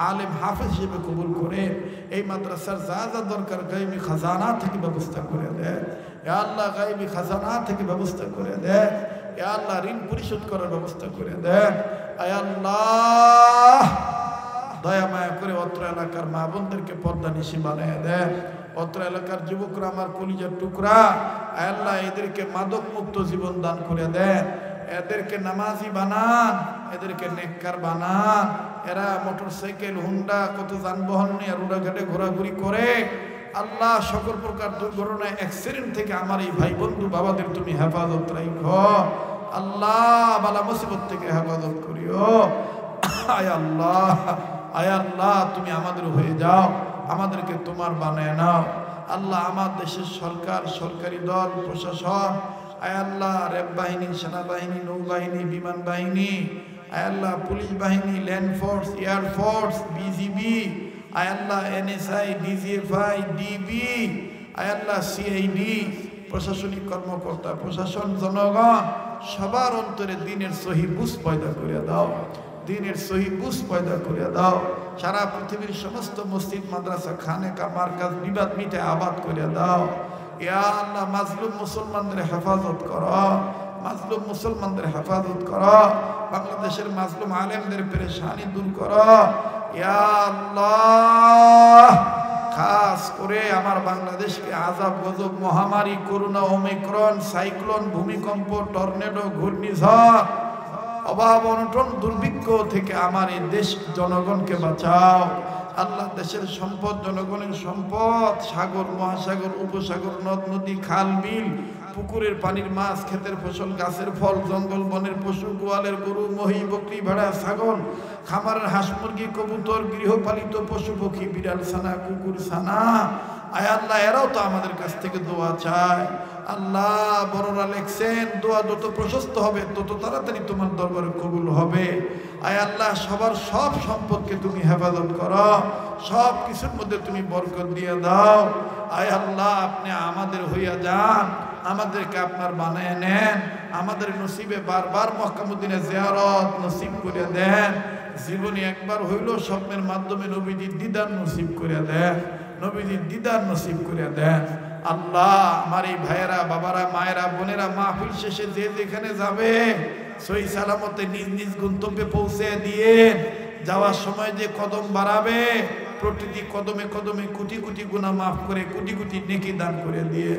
আলেম হাফেজ হিসেবে কবুল করেন। এই মাদ্রাসার যা যা দরকার গায়বী খাজানা থেকে ব্যবস্থা করে দেন ইয়া আল্লাহ, গায়বী খাজানা থেকে ব্যবস্থা করে দেন ইয়া আল্লাহ। ঋণ পরিশোধ করার ব্যবস্থা করে দেন আয় আল্লাহ। দয়া মায়া করে অত্র এলাকার মা বোনদেরকে পর্দা নিশি বানিয়ে দেন। অত্র এলাকার যুবকরা আমার কলিজার টুকরা আয় আল্লাহ, এদেরকে মাদক মুক্ত জীবন দান করে দেন, এদেরকে নামাজি বানান, এদেরকে নেককার বানান। এরা মোটরসাইকেল হুন্ডা কত যানবাহন নিয়ে রোডাঘাটে ঘোরাঘুরি করে আল্লাহ। সকল প্রকার দুর্ঘটনায় অ্যাক্সিডেন্ট থেকে আমার এই ভাই বন্ধু বাবাদের তুমি হেফাজত রাখো আল্লাহ। বালা মুসিবত থেকে হেফাজত করিও আয় আল্লাহ। আয় আল্লাহ, তুমি আমাদের হয়ে যাও, আমাদেরকে তোমার বানায় নাও আল্লাহ। আমার দেশের সরকার, সরকারি দল, প্রশাসন আয় আল্লাহ, র্যাব বাহিনী, সেনাবাহিনী, নৌবাহিনী, বিমান বাহিনী আয় আল্লাহ, পুলিশ বাহিনী, ল্যান্ড ফোর্স, এয়ারফোর্স, বিজিবি আয় আল্লাহ, এনএসআই, ডিজিএফআই, ডিবি আয় আল্লাহ, সিআইডি, প্রশাসনিক কর্মকর্তা, প্রশাসন, জনগণ সবার অন্তরে দিনের সহি বুঝ পয়দা করে দাও, দিনের সহি বুঝ পয়দা করে দাও। সারা পৃথিবীর সমস্ত মসজিদ, মাদ্রাসা, খানেকা, মার্কাজ বিবাদ মিটে আবাদ করে দাও ইয়া আল্লাহ। মাজলুম মুসলমানদের হেফাজত করো, মাজলুম মুসলমানদের হেফাজত করো, বাংলাদেশের মাজলুম আলেমদের পেরেশানি দূর করো ইয়া আল্লাহ। খাস করে আমার বাংলাদেশকে আযাব গজব, মহামারী, করোনা, ওমিক্রন, সাইক্লোন, ভূমিকম্প, টর্নেডো, ঘূর্ণিঝড়, অভাব অনটন, দুর্ভিক্ষ থেকে আমার এই দেশ জনগণকে বাঁচাও আল্লাহ। দেশের সম্পদ জনগণের সম্পদ, সাগর, মহাসাগর, উপসাগর, নদ নদী, খাল বিল, পুকুরের পানির মাছ, ক্ষেতের ফসল, গাছের ফল, জঙ্গল বনের পশু, গোয়ালের গরু, মহি, বকরি, ভেড়া, ছাগল, খামারের হাঁস মুরগি, কবুতর, গৃহপালিত পশু পক্ষী, বিড়াল ছানা, কুকুর ছানা আয় আল্লাহ। এরাও তো আমাদের কাছ থেকে দোয়া চায় আল্লাহ। বড়রা লেখছেন দোয়া যত প্রশস্ত হবে তত তাড়াতাড়ি তোমার দরবারে কবুল হবে আয় আল্লাহ। সবার সব সম্পদকে তুমি হেফাজত করো, সব কিছুর মধ্যে তুমি বরকত দিয়ে দাও আয় আল্লাহ। আপনি আমাদের হইয়া যান, আমাদেরকে আপনার বানায় নেন, আমাদের নসিবে বারবার মক্কা মদিনা জিয়ারত নসিব করে দেন। জীবনে একবার হইল স্বপ্নের মাধ্যমে নবীজির দিদার নসিব করে দেন, নবীজির দিদার নসিব করে দেন আল্লাহ। আমার এই ভাইয়েরা, বাবারা, মায়েরা, বোনেরা মাহফিল শেষে যে যেখানে যাবে সহি সালামতে নিজ নিজ গন্তব্যে পৌঁছে দিয়ে যাওয়ার সময় যে কদম বাড়াবে প্রতিটি কদমে কদমে কোটি কোটি গুনাহ মাফ করে কোটি কোটি নেকি দান করে দিয়ে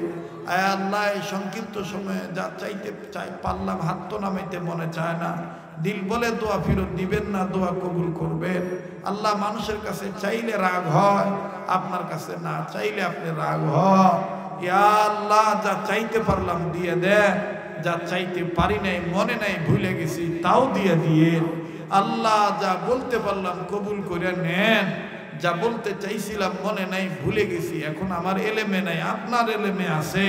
আয় আল্লাহ। এই সংক্ষিপ্ত সময়ে যা চাইতে চাই পারলাম, হাত তো নামাইতে মনে চায় না, দিল বলে দোয়া ফেরত দিবেন না, দোয়া কবুল করবেন আল্লাহ। মানুষের কাছে চাইলে রাগ হয়, আপনার কাছে না চাইলে আপনি রাগ হয় ইয়া আল্লাহ। যা চাইতে পারলাম দিয়ে দেন, যা চাইতে পারি নাই, মনে নাই, ভুলে গেছি তাও দিয়ে আল্লাহ। যা বলতে পারলাম কবুল করে নেন, যা বলতে চাইছিলাম মনে নাই, ভুলে গেছি, এখন আমার এলেমে নাই, আপনার এলেমে আছে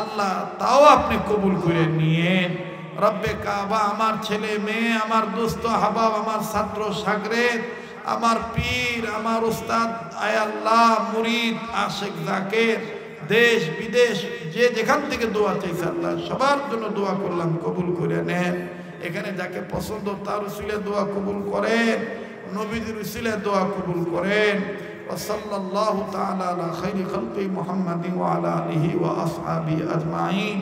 আল্লাহ, তাও আপনি কবুল করে নিয়েন রব্বে কাবা। আমার ছেলে মেয়ে, আমার দোস্ত হাবাব, আমার ছাত্র শাগরেদ, আমার পীর, আমার উস্তাদ আয় আল্লাহ, মুরিদ, আশিক, জাকির, দেশ বিদেশ যে যেখান থেকে দোয়া চাইছে আল্লাহ সবার জন্য দোয়া করলাম, কবুল করে নেন। এখানে যাকে পছন্দ তার উসিলে দোয়া কবুল করেন, নবীদের উসিলে দোয়া কবুল করেন। ওয়াসাল্লাল্লাহু তাআলা আলা খাইরি খালকি মুহাম্মাদিন ওয়া আলা আলিহি ওয়া আসহাবিহি আজমাইন।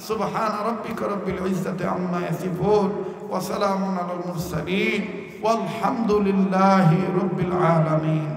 সুবহান রাব্বিকা রাব্বিল ইজ্জাতি আম্মা ইয়াসিফুন ওয়া সালামুন আলাল মুরসালিন ওয়ালহামদুলিল্লাহি রাব্বিল আলামিন।